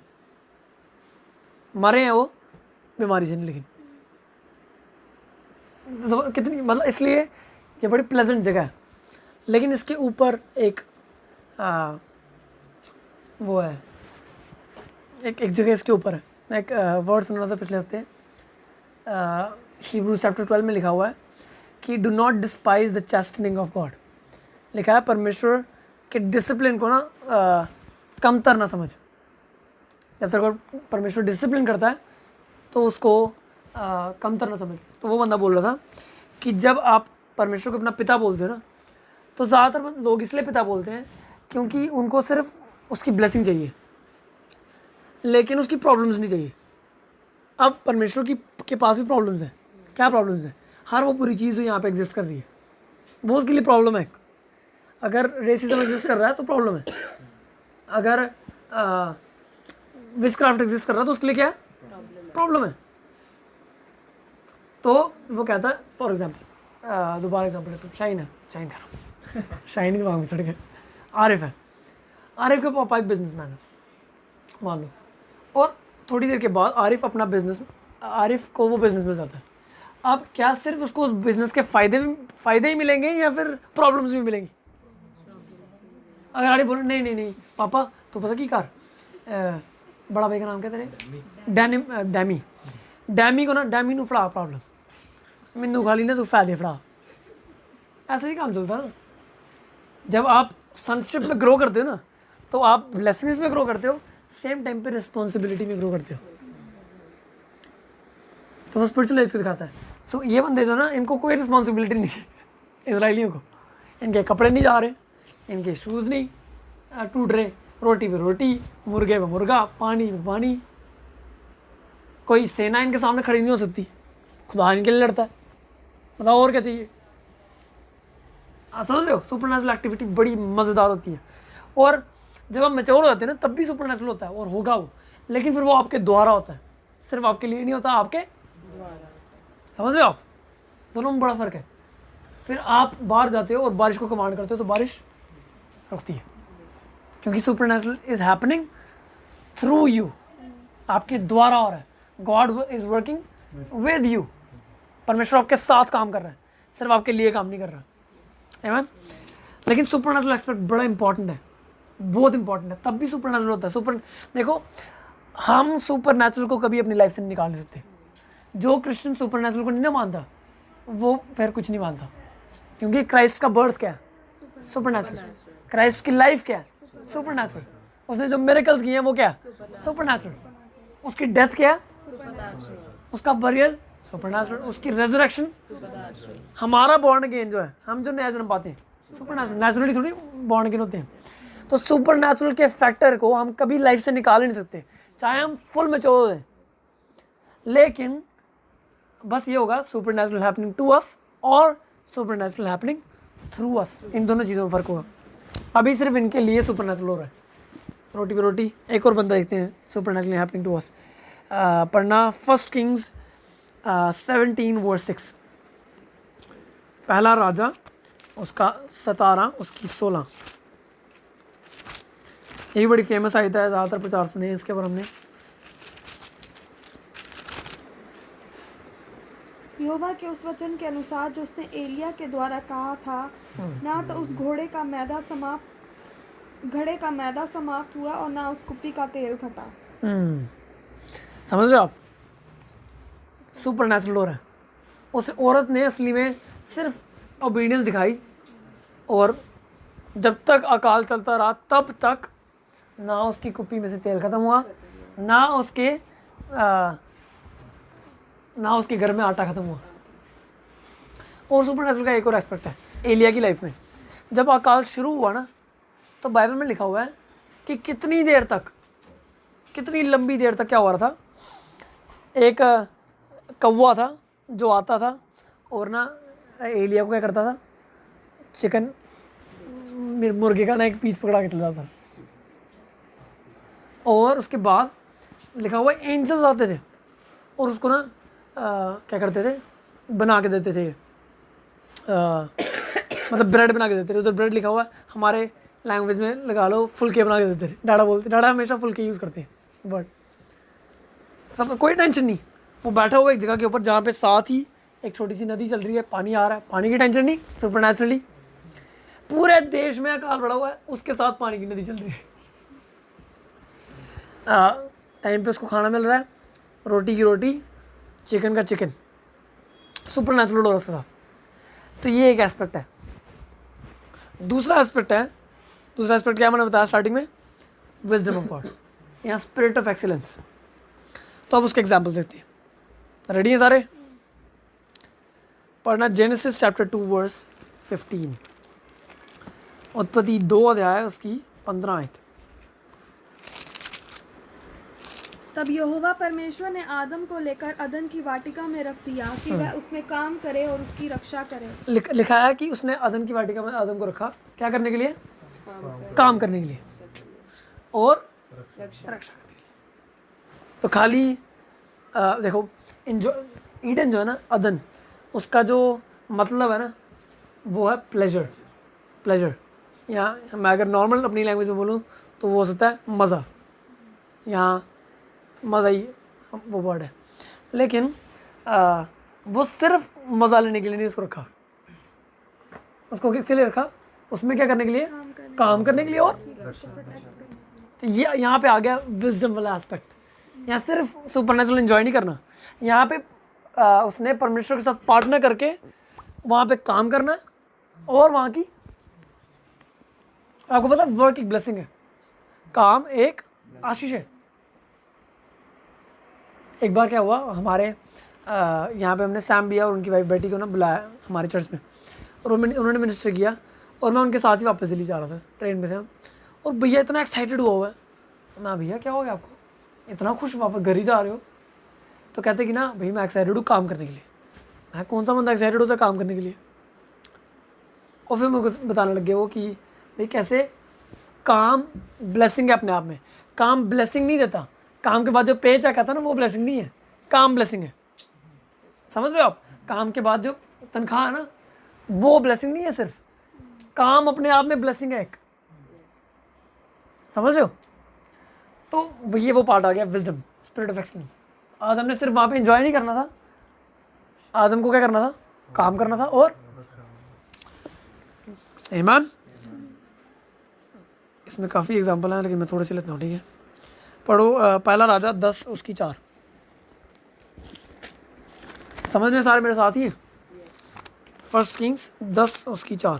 मरे हैं वो बीमारी से नहीं, लेकिन कितनी, मतलब इसलिए ये बड़ी प्लेजेंट जगह है। लेकिन इसके ऊपर एक वो है, एक जगह इसके ऊपर है। मैं एक वर्ड सुन रहा था पिछले हफ्ते, Hebrews chapter 12 में लिखा हुआ है कि do not despise the chastening of God. लिखा है परमेश्वर के डिसिप्लिन को ना कमतर ना समझ। जब तक परमेश्वर डिसिप्लिन करता है तो उसको कमतर ना समझ। तो वो बंदा बोल रहा था कि जब आप परमेश्वर को अपना पिता बोलते हो ना, तो ज़्यादातर लोग इसलिए पिता बोलते हैं क्योंकि उनको सिर्फ उसकी ब्लेसिंग चाहिए, लेकिन उसकी प्रॉब्लम्स नहीं चाहिए। अब परमेश्वर के पास भी प्रॉब्लम्स हैं। क्या प्रॉब्लम्स हैं? हर वो पूरी चीज़ जो यहाँ पे एग्जिस्ट कर रही है वो उसके लिए प्रॉब्लम है। अगर रेसिज्म एग्जिस्ट कर रहा है तो प्रॉब्लम है। अगर विचक्राफ्ट एग्जिस्ट कर रहा है तो उसके लिए क्या है? प्रॉब्लम है। तो वो कहता है, फॉर एग्जाम्पल दोबारा एग्जाम्पल लेते, शाइन कर शाइन ही दिमाग में चढ़ गया। आरिफ है, आरिफ के पापा एक बिजनेसमैन है, मान लो, और थोड़ी देर के बाद आरिफ को वो बिज़नेस मिल जाता है। अब क्या सिर्फ उसको उस बिज़नेस के फ़ायदे ही मिलेंगे या फिर प्रॉब्लम्स भी मिलेंगी? अगर आरिफ बोले नहीं नहीं नहीं पापा तो पता की कार, बड़ा भाई का नाम क्या तेरे, डैमी को ना डैमी नू फड़ा प्रॉब्लम, मैनू खाली ना तू फायदे फड़ा। ऐसा ही काम चलता ना। जब आप सनशिप में ग्रो करते हो ना, तो आप ब्लेसिंग्स में ग्रो करते हो, सेम टाइम पे रिस्पॉन्सिबिलिटी में ग्रो करते हो। तो वो स्पिरिचुअल लाइफ को दिखाता है। सो ये बंदे जो ना, इनको कोई रिस्पॉन्सिबिलिटी नहीं है इजराइलियों को। इनके कपड़े नहीं जा रहे, इनके शूज़ नहीं टूट रहे, रोटी पे रोटी, मुर्गे पे मुर्गा, पानी पे पानी। कोई सेना इनके सामने खड़ी नहीं हो सकती, खुदा इनके लिए लड़ता है। बताओ और क्या चाहिए? आप समझ रहे हो? सुपरनेचुरल एक्टिविटी बड़ी मज़ेदार होती है। और जब आप मैच्योर हो जाते हैं ना, तब भी सुपरनेचुरल होता है और होगा वो, लेकिन फिर वो आपके द्वारा होता है, सिर्फ आपके लिए नहीं होता, आपके समझ रहे हो आप? दोनों में बड़ा फ़र्क है। फिर आप बाहर जाते हो और बारिश को कमांड करते हो तो बारिश रुकती है, क्योंकि supernatural is happening through you, आपके द्वारा हो रहा है। God is working with you, परमेश्वर आपके साथ काम कर रहा है, सिर्फ आपके लिए काम नहीं कर रहा। आमीन। लेकिन सुपरनेचुरल एस्पेक्ट बड़ा इंपॉर्टेंट है, बहुत इंपॉर्टेंट है, तब भी सुपरनेचुरल होता है। देखो, हम सुपरनेचुरल को कभी अपनी लाइफ से नहीं निकाल सकते। जो क्रिश्चियन सुपरनेचुरल को नहीं ना मानता, वो फिर कुछ नहीं मानता, क्योंकि क्राइस्ट का बर्थ क्या है? सुपरनेचुरल। क्राइस्ट की लाइफ क्या है? सुपरनेचुरल। उसने जो मिरेकल्स किए हैं वो क्या है? सुपरनेचुरल। उसकी डेथ क्या है? उसका बरियल सुपरनेचुरल। उसकी रेजरेक्शन, हमारा बॉर्न अगेन जो है, हम जो नया जन्म पाते हैं, सुपरनेचुरल। नेचुरली थोड़ी बॉर्न अगेन होते हैं। तो सुपरनेचुरल के फैक्टर को हम कभी लाइफ से निकाल ही नहीं सकते, चाहे हम फुल मैच्योर हो जाएं। लेकिन बस ये होगा, सुपरनेचुरल हैपनिंग टू अस और सुपरनेचुरल हैपनिंग थ्रू अस, इन दोनों चीज़ों में फ़र्क होगा। अभी सिर्फ इनके लिए सुपरनेचुरल हो रहा है, रोटी पे रोटी। एक और बंदा देखते हैं सुपरनेचुरल हैपनिंग टू अस। पढ़ना 1 किंग्स 17:6। पहला राजा उसका 17, उसकी 16। ये बड़ी फेमस आयत है, ज़्यादातर प्रचार सुने हैं इसके, पर हमने यहोवा के उस वचन के अनुसार जो उसने एलिया के द्वारा कहा था, ना तो उस घड़े का मैदा समाप्त हुआ और ना उस कुप्पी का तेल घटा। समझ रहे हो आप? सुपरनेचुरल हो रहा है। उस औरत ने असली में सिर्फ ओबीडियंस दिखाई, और जब तक अकाल चलता रहा तब तक ना उसकी कुप्पी में से तेल ख़त्म हुआ, ना उसके घर में आटा ख़त्म हुआ। और सुपरनेचुरल का एक और एस्पेक्ट है एलिया की लाइफ में। जब अकाल शुरू हुआ ना, तो बाइबल में लिखा हुआ है कि कितनी लंबी देर तक क्या हो रहा था। एक कौवा था जो आता था और ना एलिया को क्या करता था, चिकन मुर्गे का ना एक पीस पकड़ा के चला था। और उसके बाद लिखा हुआ एंजल्स आते थे और उसको ना क्या करते थे, बना के देते थे, मतलब ब्रेड बना के देते थे। उधर ब्रेड लिखा हुआ है, हमारे लैंग्वेज में लगा लो फुलके बना के देते थे। डाड़ा हमेशा फुलके यूज़ करते हैं, बट सब कोई टेंशन नहीं। वो बैठा हुआ एक जगह के ऊपर जहाँ पे साथ ही एक छोटी सी नदी चल रही है, पानी आ रहा है, पानी की टेंशन नहीं। सुपरनेचुरली पूरे देश में अकाल पड़ा हुआ है, उसके साथ पानी की नदी चल रही है। टाइम पे उसको खाना मिल रहा है, रोटी की रोटी, चिकन का चिकन। सुपरनेचुरल हो रहा है। तो ये एक एस्पेक्ट है। दूसरा एस्पेक्ट क्या मैंने बताया स्टार्टिंग में? विजडम ऑफ गॉड, या स्पिरिट ऑफ एक्सीलेंस। तो अब उसके एग्जाम्पल देखते हैं। रेडी हैं सारे? पढ़ना जेनेसिस चैप्टर 2 वर्स 15। उत्पत्ति 2 अध्याय उसकी 15 आयत। तब यहोवा परमेश्वर ने आदम को लेकर अदन की वाटिका में रख दिया कि वह उसमें काम करे और उसकी रक्षा करे। लिखा है कि उसने अदन की वाटिका में आदम को रखा, क्या करने के लिए? काम करने के लिए और रक्षा करने के लिए। तो खाली देखो, ईडन जो है ना, अदन, उसका जो मतलब है ना, वो है प्लेजर। या मैं अगर नॉर्मल अपनी लैंग्वेज में बोलूँ तो वो हो सकता है मज़ा। यहाँ मज़ा ही वो वर्ड है, लेकिन वो सिर्फ मज़ा लेने के लिए नहीं उसको रखा। उसको किसके लिए रखा? उसमें क्या करने के लिए? काम करने के लिए। और तो ये यहाँ पे आ गया विजडम वाला एस्पेक्ट। यहाँ सिर्फ सुपरनेचुरल एंजॉय नहीं करना, यहाँ पे उसने परमेश्वर के साथ पार्टनर करके वहाँ पे काम करना है। और वहाँ की आपको पता वर्क एक ब्लेसिंग है, काम एक आशीष है। एक बार क्या हुआ, हमारे यहाँ पे हमने सैम बिया और उनकी वाइफ बेटी को ना बुलाया हमारे चर्च में, और उन्होंने मिनिस्टर किया, और मैं उनके साथ ही वापस दिल्ली जा रहा था, ट्रेन में थे हम। और भैया इतना एक्साइटेड हुआ है, मैं भैया क्या हो गया आपको, इतना खुश वापस घर ही जा रहे हो? तो कहते कि ना भाई मैं एक्साइटेड हूँ काम करने के लिए। मैं कौन सा बंदा एक्साइटेड होता है काम करने के लिए? और फिर मुझे बताने लग गए वो कि भाई कैसे काम ब्लेसिंग है अपने आप में। काम ब्लेसिंग नहीं देता, काम के बाद जो पे चेक आता है ना वो ब्लेसिंग नहीं है, काम ब्लेसिंग है। समझ रहे हो आप? काम के बाद जो तनख्वाह है ना वो ब्लेसिंग नहीं है, सिर्फ काम अपने आप में ब्लेसिंग है एक। समझ रहे हो? तो ये वो पार्ट आ गया विजडम, स्पिरिट ऑफ एक्सीलेंस। आदम ने सिर्फ वहाँ पे एंजॉय नहीं करना था, आदम को क्या करना था? काम करना था। और ईमान, इसमें काफ़ी एग्जाम्पल हैं लेकिन मैं थोड़े से लेता हूँ, ठीक है? पढ़ो पहला राजा 10 उसकी 4। समझ में सारे मेरे साथ ही हैं? फर्स्ट किंग्स 10 उसकी 4।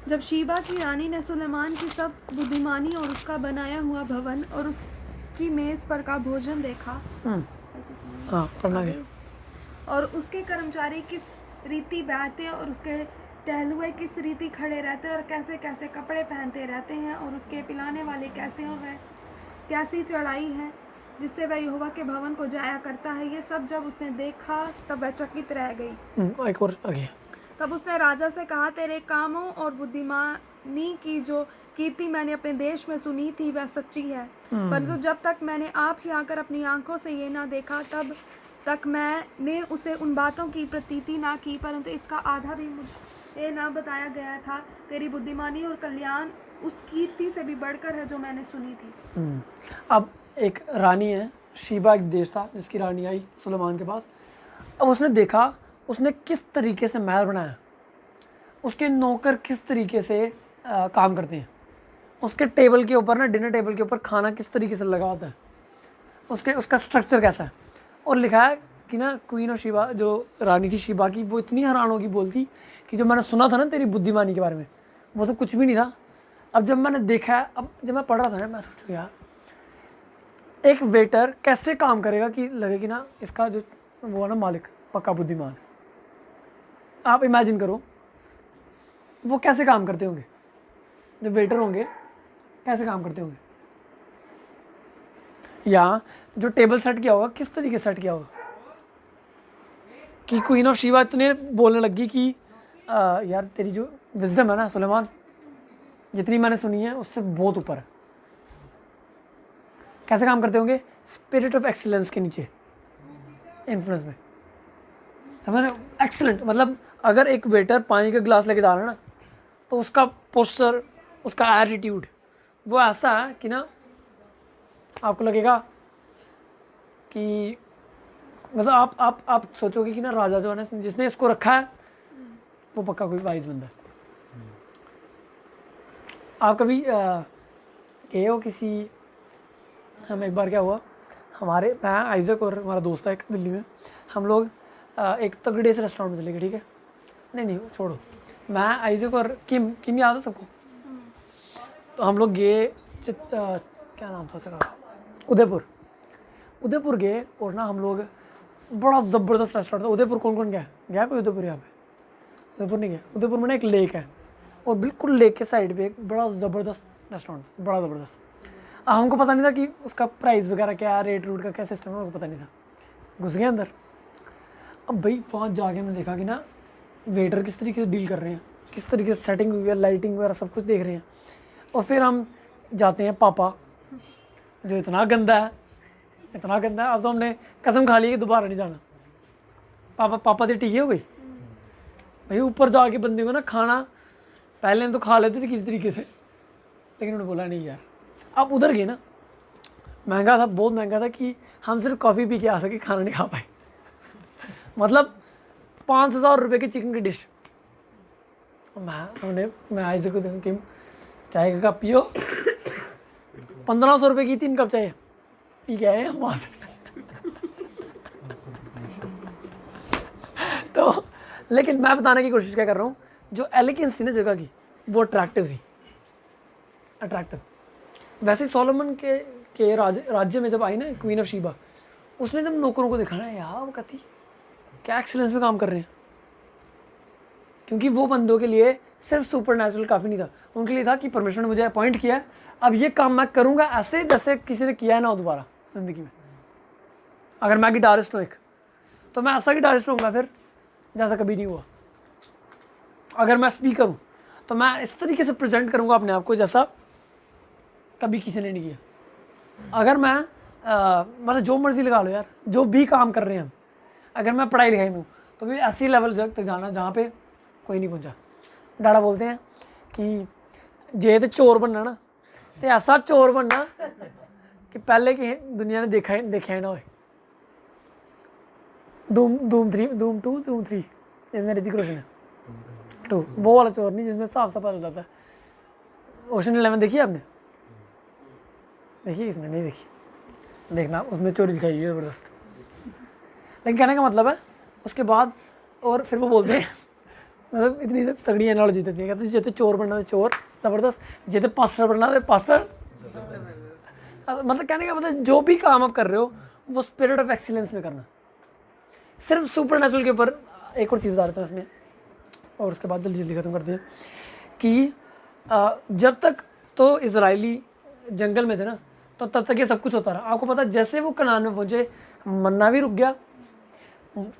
जब शीबा की रानी ने सुलेमान की सब बुद्धिमानी और उसका बनाया हुआ भवन और उसकी मेज पर का भोजन देखा, हाँ पढ़ना गया, और उसके कर्मचारी किस रीति बैठते और उसके टहलुए किस रीति खड़े रहते और कैसे कैसे कपड़े पहनते रहते हैं, और उसके पिलाने वाले कैसे और वह कैसी चढ़ाई है जिससे वह यहोवा के भवन को जाया करता है, ये सब जब उसने देखा तब वह चकित रह गई। एक और आगे। तब उसने राजा से कहा, तेरे कामों और बुद्धिमानी की जो कीर्ति मैंने अपने देश में सुनी थी वह सच्ची है, परंतु जब तक मैंने आप ही आकर अपनी आंखों से ये ना देखा तब तक मैंने उसे उन बातों की प्रतीति ना की, परंतु इसका आधा भी मुझे ना बताया गया था। तेरी बुद्धिमानी और कल्याण उस कीर्ति से भी बढ़कर है जो मैंने सुनी थी। अब एक रानी है, शीबा एक देश था जिसकी रानी आई सुलेमान के पास। अब उसने देखा उसने किस तरीके से महल बनाया, उसके नौकर किस तरीके से काम करते हैं, उसके टेबल के ऊपर ना, डिनर टेबल के ऊपर खाना किस तरीके से लगा होता है, उसका स्ट्रक्चर कैसा है। और लिखा है कि ना क्वीन ऑफ शीबा, जो रानी थी शीबा की, वो इतनी हैरान होगी, बोलती कि जो मैंने सुना था ना तेरी बुद्धिमानी के बारे में वो तो कुछ भी नहीं था। अब जब मैंने देखा है, अब जब मैं पढ़ रहा था ना, मैं सोचूं यार एक वेटर कैसे काम करेगा कि लगे कि ना इसका जो वो है ना मालिक पक्का बुद्धिमान। आप इमेजिन करो वो कैसे काम करते होंगे, जो वेटर होंगे कैसे काम करते होंगे, या जो टेबल सेट किया होगा किस तरीके से सेट किया होगा कि क्वीन ऑफ शीबा इतने बोलने लगी कि यार तेरी जो विजडम है ना सुलेमान, जितनी मैंने सुनी है उससे बहुत ऊपर है। कैसे काम करते होंगे? स्पिरिट ऑफ एक्सीलेंस के नीचे, इन्फ्लुएंस में। समझ रहे हो? एक्सीलेंट मतलब अगर एक वेटर पानी का गिलास लेके जा रहा है ना, तो उसका पोस्चर, उसका एटीट्यूड वो ऐसा है कि ना आपको लगेगा कि मतलब आप सोचोगे कि ना राजा जो है ना जिसने इसको रखा है वो पक्का कोई वाइज बंदा है। आप कभी गए हो किसी, हम एक बार क्या हुआ, हमारे मैं आइजक और हमारा दोस्त है एक दिल्ली में, हम लोग एक तगड़े से रेस्टोरेंट में चले गए, ठीक है? नहीं छोड़ो, मैं आइजक और किम याद है सबको? तो हम लोग गए क्या नाम था उसका, उदयपुर गए, और ना हम लोग बड़ा ज़बरदस्त रेस्टोरेंट था। उदयपुर कौन कौन गया कोई उदयपुर? यहाँ पे उदयपुर नहीं गया। उदयपुर में ना एक लेक है, और बिल्कुल लेक के साइड पे एक बड़ा ज़बरदस्त रेस्टोरेंट, बड़ा ज़बरदस्त। हमको पता नहीं था कि उसका प्राइस वगैरह क्या है, रेट रूट का क्या सिस्टम है, हमको पता नहीं था। घुस गए अंदर। अब भाई वहाँ जाके मैंने देखा कि ना वेटर किस तरीके से डील कर रहे हैं, किस तरीके से सेटिंग हुई है, लाइटिंग वगैरह सब कुछ देख रहे हैं। और फिर हम जाते हैं पापा, जो इतना गंदा है। अब तो हमने कसम खा ली कि दोबारा नहीं जाना। पापा तो ठीक हो गई, भाई ऊपर जाके बंदे को ना खाना पहले हम तो खा लेते थे किसी तरीके से, लेकिन उन्होंने बोला नहीं यार, आप उधर गए ना, महंगा था, बहुत महंगा था कि हम सिर्फ कॉफ़ी पी के आ सके, खाना नहीं खा पाए। मतलब 5,000 रुपये की चिकन की डिश। मैं आई से कि चाय का कप पियो, 1,500 रुपये की 3 कप चाय पी के आए हम वहाँ से। तो लेकिन मैं बताने की कोशिश क्या कर रहा हूँ, जो एलिगेंस थी ना जगह की, वो अट्रैक्टिव थी, अट्रैक्टिव। वैसे सोलोमन के राज्य में जब आई ना क्वीन ऑफ शीबा, उसने जब नौकरों को देखा ना, यार वो कहती क्या एक्सीलेंस में काम कर रहे हैं, क्योंकि वो बंदों के लिए सिर्फ सुपर नेचुरल काफ़ी नहीं था, उनके लिए था कि परमेश्वर ने मुझे अपॉइंट किया है, अब ये काम मैं करूँगा ऐसे जैसे किसी ने किया है ना दोबारा ज़िंदगी में। अगर मैं गिटारिस्ट हूँ एक, तो मैं ऐसा गिटारिस्ट होऊंगा फिर जैसा कभी नहीं हुआ। अगर मैं स्पीकर हूँ तो मैं इस तरीके से प्रेजेंट करूँगा अपने आप को जैसा कभी किसी ने नहीं किया। अगर मैं मतलब जो मर्जी लगा लो यार, जो भी काम कर रहे हैं हम, अगर मैं पढ़ाई लिखाई में हूँ तो भी ऐसी लेवल तक जाना जहाँ पे कोई नहीं पहुँचा। डाड़ा बोलते हैं कि जे तो चोर बनना ना, तो ऐसा चोर बनना कि पहले की दुनिया ने देखा ही ना हो। धूम 2 धूम 3 जिसमें ऋतिक रोशन है 2, वो वाला चोर नहीं जिसमें साफ साफ पता चलता है। ओशन 11 देखी आपने? देखिए, किसने नहीं देखी, देखना, उसमें चोरी दिखाई है ज़बरदस्त। लेकिन कहने का मतलब है उसके बाद, और फिर वो बोलते हैं मतलब इतनी तगड़ी एनोलॉजी देती है, कहते हैं जैसे चोर बनना तो चोर ज़बरदस्त, जैसे पास्टर बनना तो पास्टर। मतलब कहने का मतलब जो भी काम आप कर रहे हो वो स्पिरिट ऑफ एक्सीलेंस में करना। सिर्फ सुपर नेचुरल के ऊपर एक और चीज़ बता देता हूँ इसमें, और उसके बाद जल्दी जल्दी ख़त्म करते हैं कि जब तक तो इजरायली जंगल में थे ना, तो तब तक ये सब कुछ होता रहा। आपको पता है जैसे वो कनान में पहुँचे, मन्ना भी रुक गया,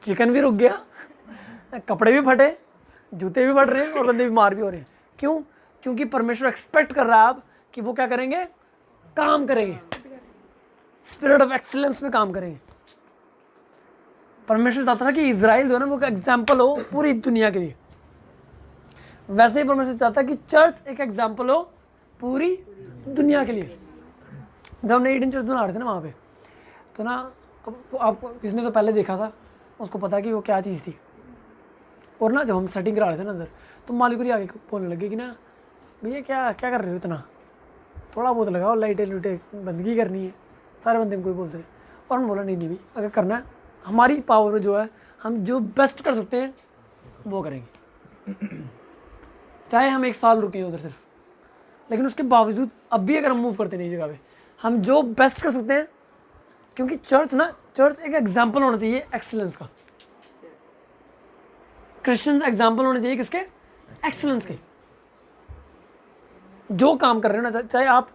चिकन भी रुक गया, कपड़े भी फटे, जूते भी फट रहे हैं और बंदे बीमार भी हो रहे हैं। क्यों? क्योंकि परमेश्वर एक्सपेक्ट कर रहा है अब कि वो क्या करेंगे, काम करेंगे, स्पिरिट ऑफ एक्सीलेंस में काम करेंगे। परमेश्वर चाहता था कि इजराइल जो है ना वो एग्जाम्पल हो पूरी दुनिया के लिए। वैसे ही परमेश्वर चाहता है कि चर्च एक एग्जाम्पल हो पूरी दुनिया के लिए। जब हमने ईडन चर्च बना रहे थे ना वहाँ पे, तो ना आप किसने तो पहले देखा था, उसको पता कि वो क्या चीज़ थी। और ना जब हम सेटिंग करा रहे थे ना अंदर, तो मालिक ही आगे बोलने लगे कि ना भैया क्या क्या कर रहे हो इतना, थोड़ा बहुत लगाओ, लाइटें लूटें बंदगी करनी है। सारे बंदे हमको ही बोलते रहे, और हमने बोला नहीं नहीं भाई, अगर करना है हमारी पावर में जो है, हम जो बेस्ट कर सकते हैं वो करेंगे। चाहे हम 1 साल रुके उधर सिर्फ, लेकिन उसके बावजूद अब भी अगर हम मूव करते नहीं जगह पे, हम जो बेस्ट कर सकते हैं, क्योंकि चर्च एक एग्जाम्पल होना चाहिए एक्सीलेंस का। क्रिश्चियंस एग्जाम्पल होने चाहिए किसके, एक्सीलेंस के। जो काम कर रहे हो ना, चाहे आप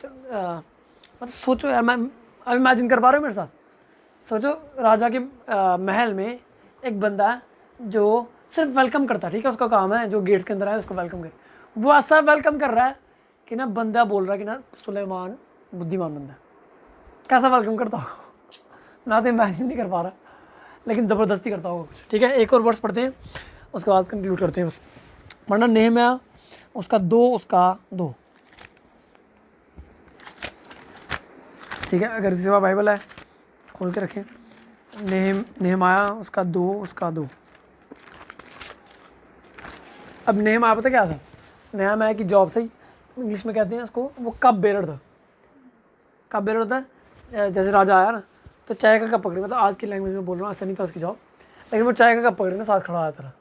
मतलब सोचो यार, मैं अब इमेजिन कर पा रहे हो मेरे साथ, सोचो राजा के महल में एक बंदा है जो सिर्फ वेलकम करता है, ठीक है, उसका काम है जो गेट्स के अंदर है उसको वेलकम करे। वो ऐसा वेलकम कर रहा है कि ना बंदा बोल रहा है कि ना सुलेमान बुद्धिमान बंदा है। कैसा वेलकम करता होगा, मैं तो इमेजिन नहीं कर पा रहा, लेकिन ज़बरदस्ती करता होगा कुछ। ठीक है, एक और वर्ड्स पढ़ते हैं, उसके बाद कंक्लूड करते हैं बस। पढ़ना नेहम्याह उसका 2, ठीक है, अगर किसी का बाइबल है खोल के रखें। नेहम्याह उसका 2। अब नेहम्याह पता क्या था, नेहम्याह की जॉब सही, इंग्लिश में कहते हैं उसको, वो कप बेरर था। कप बेरर होता है जैसे राजा आया ना तो चाय का कप पकड़े, मतलब आज की लैंग्वेज में बोल रहा हूँ, ऐसा नहीं था उसकी जॉब, लेकिन वो चाय का कप पकड़े ना साथ खड़ा आता था,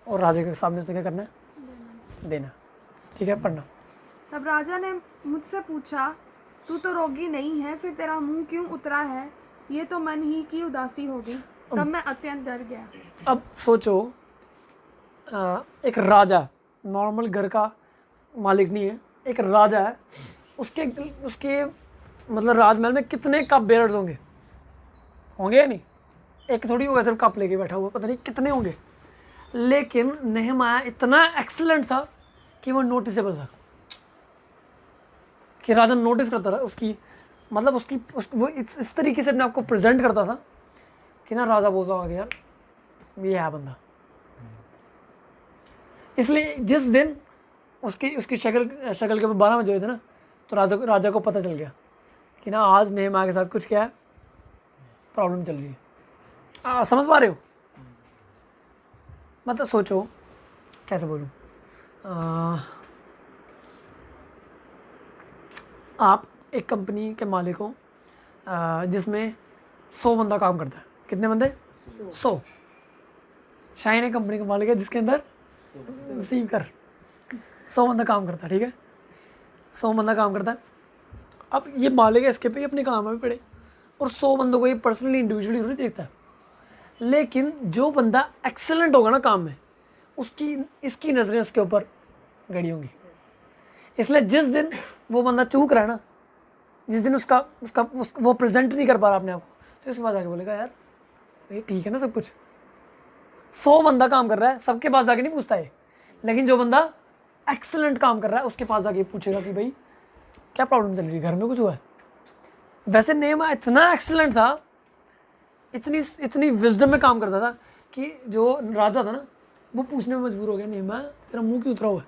और राजा के सामने उसने क्या करना है, देना। ठीक है, पढ़ना। तब राजा ने मुझसे पूछा, तू तो रोगी नहीं है, फिर तेरा मुंह क्यों उतरा है? ये तो मन ही की उदासी होगी। तब मैं अत्यंत डर गया। अब सोचो, एक राजा, नॉर्मल घर का मालिक नहीं है, एक राजा है, उसके मतलब राजमहल में कितने कप बेरर्स होंगे या नहीं? एक थोड़ी होगा सिर्फ कप लेके बैठा हुआ, पता नहीं कितने होंगे। लेकिन नेहम्याह इतना एक्सीलेंट था कि वो नोटिसेबल था, कि राजा नोटिस करता था उसकी, मतलब वो इस तरीके से अपने आप को प्रेजेंट करता था कि ना राजा बोलता होगा कि यार ये है बंदा, इसलिए जिस दिन उसकी शक्ल शक्ल के ऊपर 12 बजे हुए थे ना, तो राजा को पता चल गया कि ना आज नेहमा के साथ कुछ क्या है, प्रॉब्लम चल रही है। समझ पा रहे हो? मतलब सोचो, कैसे बोलूँ, आप एक कंपनी के मालिक हो जिसमें 100 बंदा काम करता है। कितने बंदे? 100। शाइन एक कंपनी का मालिक है जिसके अंदर नसीब कर 100 बंदा काम करता है, ठीक है, 100 बंदा काम करता है। अब ये मालिक है, इसके पे अपने काम में पड़े, और 100 बंदों को ये पर्सनली इंडिविजुअली थोड़ी देखता है। लेकिन जो बंदा एक्सेलेंट होगा ना काम में, इसकी नज़रें उसके ऊपर गड़ी होंगी। इसलिए जिस दिन वो बंदा चूक रहा है ना, जिस दिन वो प्रेजेंट नहीं कर पा रहा अपने आप को, तो उसके बाद आके बोलेगा यार ये ठीक है ना सब कुछ। 100 बंदा काम कर रहा है, सबके पास जाके नहीं पूछता है, लेकिन जो बंदा एक्सेलेंट काम कर रहा है उसके पास जाके पूछेगा कि भाई क्या प्रॉब्लम चल रही है, घर में कुछ हुआ है। वैसे नेमा इतना एक्सेलेंट था, इतनी विजडम में काम करता था कि जो राजा था ना, वो पूछने में मजबूर हो गया, नेमा तेरा मुंह क्यों उतरा हुआ है,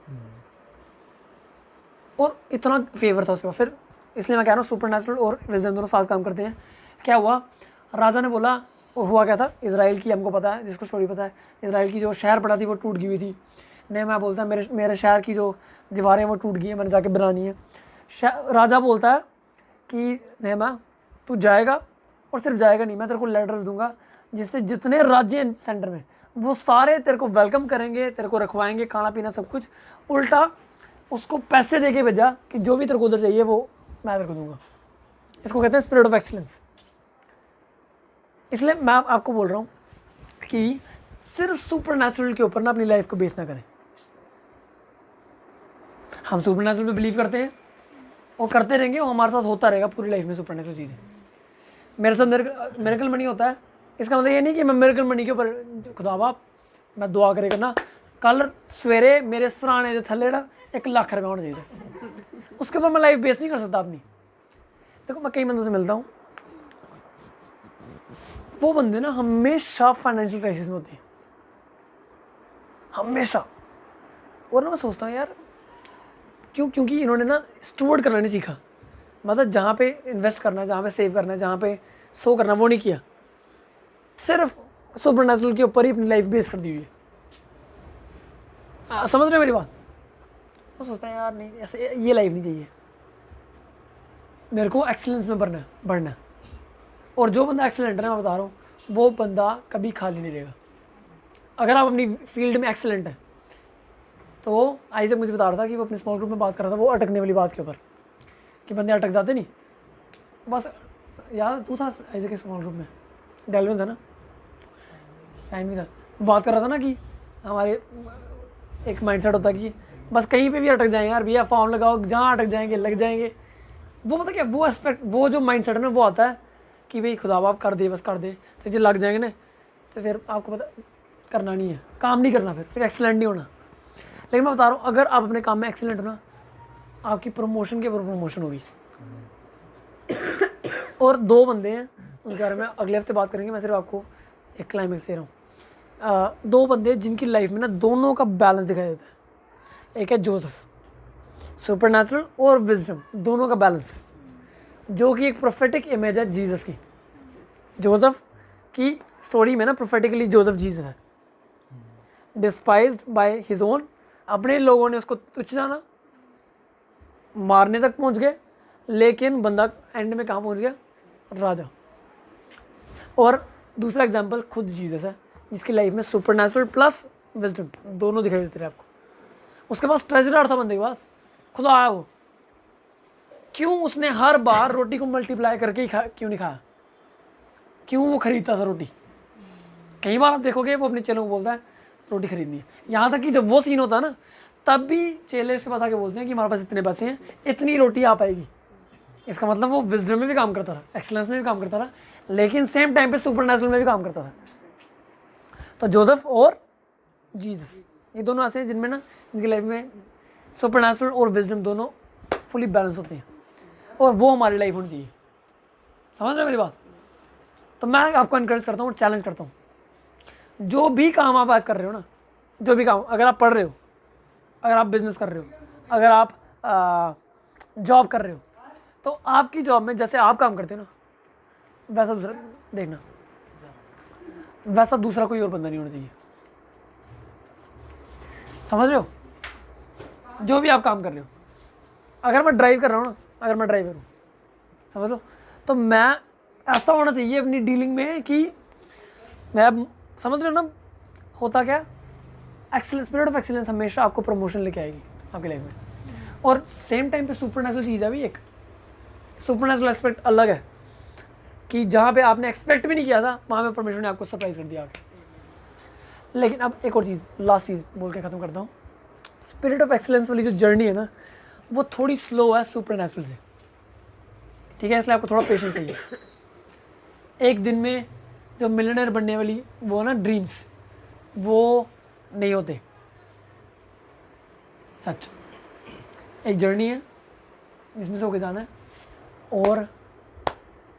और इतना फेवर था उसके बाद। फिर इसलिए मैं कह रहा हूँ सुपर नेचुरल और विजडम दोनों साथ काम करते हैं। क्या हुआ, राजा ने बोला, और हुआ क्या था, इजराइल की हमको पता है, जिसको स्टोरी पता है, इजराइल की जो शहर पड़ा थी वो टूट गई हुई थी। नेहमा बोलता है मेरे शहर की जो दीवारें वो टूट गई हैं, मैंने जाके बनानी है। राजा बोलता है कि नेहमा तू जाएगा, और सिर्फ जाएगा नहीं, मैं तेरे को लेटर्स दूंगा जिससे जितने राज्य हैं सेंटर में वो सारे तेरे को वेलकम करेंगे, तेरे को रखवाएंगे, खाना पीना सब कुछ। उल्टा उसको पैसे दे के भेजा कि जो भी तेरे को उधर चाहिए वो मैं तेरे को दूंगा। इसको कहते हैं स्पिरिट ऑफ एक्सीलेंस। इसलिए मैं आपको बोल रहा हूँ कि सिर्फ सुपर नेचुरल के ऊपर ना अपनी लाइफ को बेस ना करें। हम सुपर नेचुरल में बिलीव करते हैं और करते रहेंगे, और हमारे साथ होता रहेगा पूरी लाइफ में सुपर नेचुरल चीज़ें। मेरे साथ मिरेकल मनी होता है, इसका मतलब ये नहीं कि मैं मिरेकल मनी के ऊपर खुदा बाप मैं दुआ करे करना कल सवेरे मेरे सराने के थले ना 1 लाख रुपया होना चाहिए, उसके ऊपर मैं लाइफ बेस नहीं कर सकता अपनी। देखो मैं कई बंदों से मिलता हूँ, वो बंदे ना हमेशा फाइनेंशियल क्राइसिस में होते हैं, हमेशा। और ना मैं सोचता हूँ यार क्योंकि इन्होंने ना स्टूवर्ड करना नहीं सीखा। मतलब जहाँ पे इन्वेस्ट करना है, जहाँ पे सेव करना है, जहाँ पे सो करना, वो नहीं किया, सिर्फ सुपर नेचुरल के ऊपर ही अपनी लाइफ बेस कर दी हुई है। समझ रहे हो मेरी बात? वो सोचता है यार नहीं, ऐसे ये लाइफ नहीं चाहिए, मेरे को एक्सीलेंस में बढ़ना है। और जो बंदा एक्सीलेंट है, मैं बता रहा हूँ, वो बंदा कभी खाली नहीं रहेगा। अगर आप अपनी फील्ड में एक्सीलेंट है, तो वो आइजक मुझे बता रहा था कि वो अपने स्मॉल ग्रुप में बात कर रहा था, वो अटकने वाली बात के ऊपर कि बंदे अटक जाते नहीं। बस यार तू था आइजक के स्मॉल ग्रुप में, डेलविन था ना, टाइम भी था, बात कर रहा था ना कि हमारे एक माइंडसेट होता है कि बस कहीं पे भी अटक जाएंगे यार भैया, फॉर्म लगाओ, जहाँ अटक जाएंगे लग जाएंगे। वो पता क्या, वो एस्पेक्ट, वो जो माइंडसेट है ना, वो आता है कि भाई खुदा बाप कर दे, बस कर दे, तो जो लग जाएंगे ना, तो फिर आपको पता करना नहीं है, काम नहीं करना, फिर एक्सीलेंट नहीं होना। लेकिन मैं बता रहा हूँ, अगर आप अपने काम में एक्सीलेंट हो ना, आपकी प्रमोशन के ऊपर प्रमोशन होगी। और 2 बंदे हैं, उनके बारे में अगले हफ्ते बात करेंगे, मैं सिर्फ आपको एक क्लाइमेक्स दे रहा हूँ। 2 बंदे जिनकी लाइफ में ना दोनों का बैलेंस दिखाई देता है। एक है जोसेफ, सुपर नेचुरल और विजडम दोनों का बैलेंस, जो कि एक प्रोफेटिक इमेज है जीसस की। जोसेफ की स्टोरी में ना प्रोफेटिकली जोसेफ जीसस है। डिस्पाइज्ड बाय हिज ओन, अपने लोगों ने उसको तुच्छ जाना, मारने तक पहुंच गए, लेकिन बंदा एंड में कहाँ पहुंच गया, राजा। और दूसरा एग्जांपल खुद जीसस है, जिसकी लाइफ में सुपर नेचुरल प्लस विजडम दोनों दिखाई देते रहे आपको। उसके पास ट्रेजर था, बंदे के पास खुदा आया वो, क्यों उसने हर बार रोटी को मल्टीप्लाई करके ही क्यों नहीं खाया, क्यों वो खरीदता था रोटी। कई बार आप देखोगे वो अपने चेलों को बोलता है रोटी खरीदनी है, यहाँ तक कि जब वो सीन होता है ना, तब भी चेले उसके पास आके बोलते हैं कि हमारे पास इतने पैसे हैं, इतनी रोटी आ पाएगी। इसका मतलब वो विजडम में भी काम करता था, एक्सीलेंस में भी काम करता था, लेकिन सेम टाइम पे सुपर नेचुरल में भी काम करता था। तो जोसेफ और जीसस ये दोनों ऐसे हैं जिनमें ना इनकी लाइफ में सुपर नेचुरल और विजडम दोनों फुली बैलेंस होते हैं, और वो हमारी लाइफ होनी चाहिए। समझ रहे हो मेरी बात? तो मैं आपको इनकरेज करता हूँ, चैलेंज करता हूँ, जो भी काम आप आज कर रहे हो ना, जो भी काम, अगर आप पढ़ रहे हो अगर आप बिजनेस कर रहे हो, अगर आप जॉब कर रहे हो, तो आपकी जॉब में जैसे आप काम करते हो ना, वैसा दूसरा देखना, वैसा दूसरा कोई और बंदा नहीं होना चाहिए। समझ रहे हो? जो भी आप काम कर रहे हो, अगर मैं ड्राइव कर रहा हूँ ना, अगर मैं ड्राइवर हूँ, समझ लो, तो मैं ऐसा होना चाहिए अपनी डीलिंग में कि मैं, समझ रहे हो ना, होता क्या, एक्सीलेंस, स्पिरिट ऑफ एक्सीलेंस हमेशा आपको प्रमोशन लेके आएगी आपकी लाइफ में। और सेम टाइम पे सुपरनेचुरल चीज़ है भी एक, सुपरनेचुरल एस्पेक्ट अलग है कि जहाँ पे आपने एक्सपेक्ट भी नहीं किया था, वहाँ पे परमेश्वर ने आपको सरप्राइज कर दिया आगे। लेकिन अब एक और चीज़, लास्ट चीज़ बोल के ख़त्म करता हूँ। स्पिरिट ऑफ एक्सीलेंस वाली जो जर्नी है ना, वो थोड़ी स्लो है सुपरनेचुरल से, ठीक है? इसलिए आपको थोड़ा पेशेंस चाहिए। एक दिन में जो मिलियनेयर बनने वाली वो ना ड्रीम्स, वो नहीं होते, सच। एक जर्नी है जिसमें से होके जाना है। और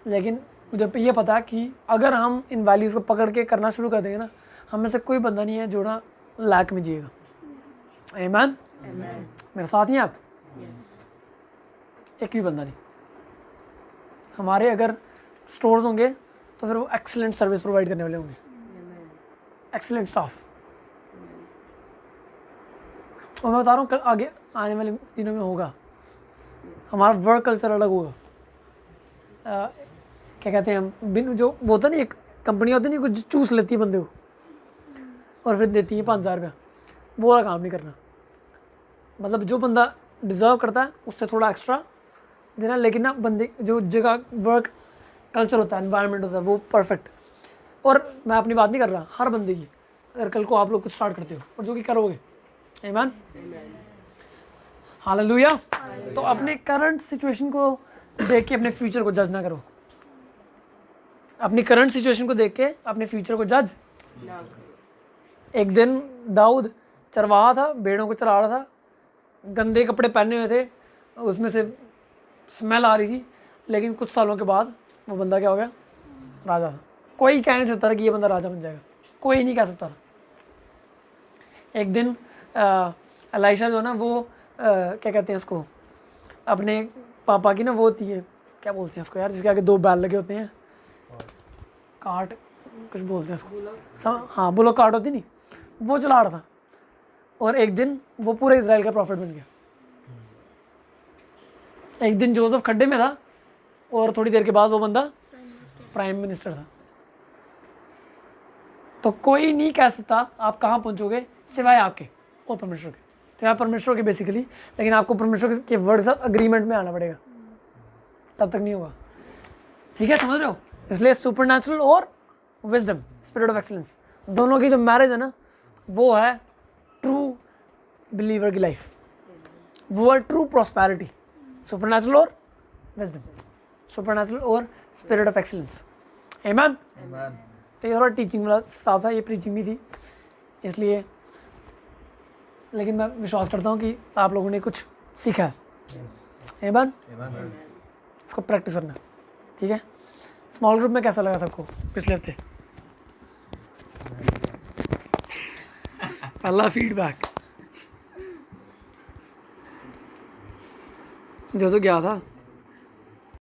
लेकिन मुझे ये पता है कि अगर हम इन वैल्यूज़ को पकड़ के करना शुरू कर देंगे ना, हम में से कोई बंदा नहीं है जो ना लैक में जिएगा। आमीन? मेरे साथ ही आप? एक भी बंदा नहीं। हमारे अगर स्टोर्स होंगे तो फिर वो एक्सीलेंट सर्विस प्रोवाइड करने वाले होंगे, एक्सीलेंट स्टाफ। और मैं बता रहा हूँ कल आगे आने वाले दिनों में होगा, हमारा वर्क कल्चर अलग होगा। क्या कहते हैं हम, बिन जो वो होता नहीं, एक कंपनी होती नहीं, कुछ चूस लेती है बंदे को और फिर देती है 5,000 रुपया, वो वाला काम नहीं करना। मतलब जो बंदा डिज़र्व करता है उससे थोड़ा एक्स्ट्रा देना, लेकिन ना बंदे जो जगह वर्क कल्चर होता है, एनवायरनमेंट होता है, वो परफेक्ट। और मैं अपनी बात नहीं कर रहा, हर बंदे की, अगर कल को आप लोग कुछ स्टार्ट करते हो और जो कि करोगे, आमीन, हालेलुया। तो अपने करंट सिचुएशन को देख के अपने फ्यूचर को जज ना करो। अपनी करंट सिचुएशन को देख के अपने फ्यूचर को जज ना करो। एक दिन दाऊद चरवाहा था, भेड़ों को चरा रहा था, गंदे कपड़े पहने हुए थे, उसमें से स्मेल आ रही थी, लेकिन कुछ सालों के बाद वो बंदा क्या हो गया, राजा था। कोई कह नहीं सकता था कि ये बंदा राजा बन जाएगा, कोई नहीं कह सकता था। एक दिन एलाइशा जो है ना, वो क्या कहते हैं उसको, अपने पापा की ना वो होती है, क्या बोलते हैं उसको यार, जिसके आगे 2 बैल लगे होते हैं, कार्ट कुछ बोलते हैं उसको, हाँ बुलोक कार्ट होती नहीं, वो चला रहा था। और एक दिन वो पूरे इजराइल का प्रॉफिट बन गया। एक दिन जोसेफ खड्डे में था और थोड़ी देर के बाद वो बंदा प्राइम मिनिस्टर था। तो कोई नहीं कह सकता आप कहाँ पहुँचोगे सिवाय आपके और परमेश्वर के, सिवाय परमेश्वर के बेसिकली। लेकिन आपको परमेश्वर के वर्ड के साथ अग्रीमेंट में आना पड़ेगा, तब तक नहीं होगा, ठीक है? समझ रहे हो? इसलिए सुपरनैचुरल और विजडम, स्पिरिट ऑफ एक्सीलेंस, दोनों की जो मैरिज है ना, वो है ट्रू बिलीवर की लाइफ, वो है ट्रू प्रॉस्पेरिटी। सुपरनैचुरल और विजडम, सुपरनैचुरल और स्पिरिट ऑफ एक्सीलेंस, आमीन। तो ये थोड़ा टीचिंग वाला साफ था, ये प्रीचिंग भी थी इसलिए, लेकिन मैं विश्वास करता हूँ कि आप लोगों ने कुछ सीखा है, आमीन। इसको प्रैक्टिस करना, ठीक है? स्मॉल ग्रुप में कैसा लगा सबको पिछले हफ्ते? पहला फीडबैक जो तो गया था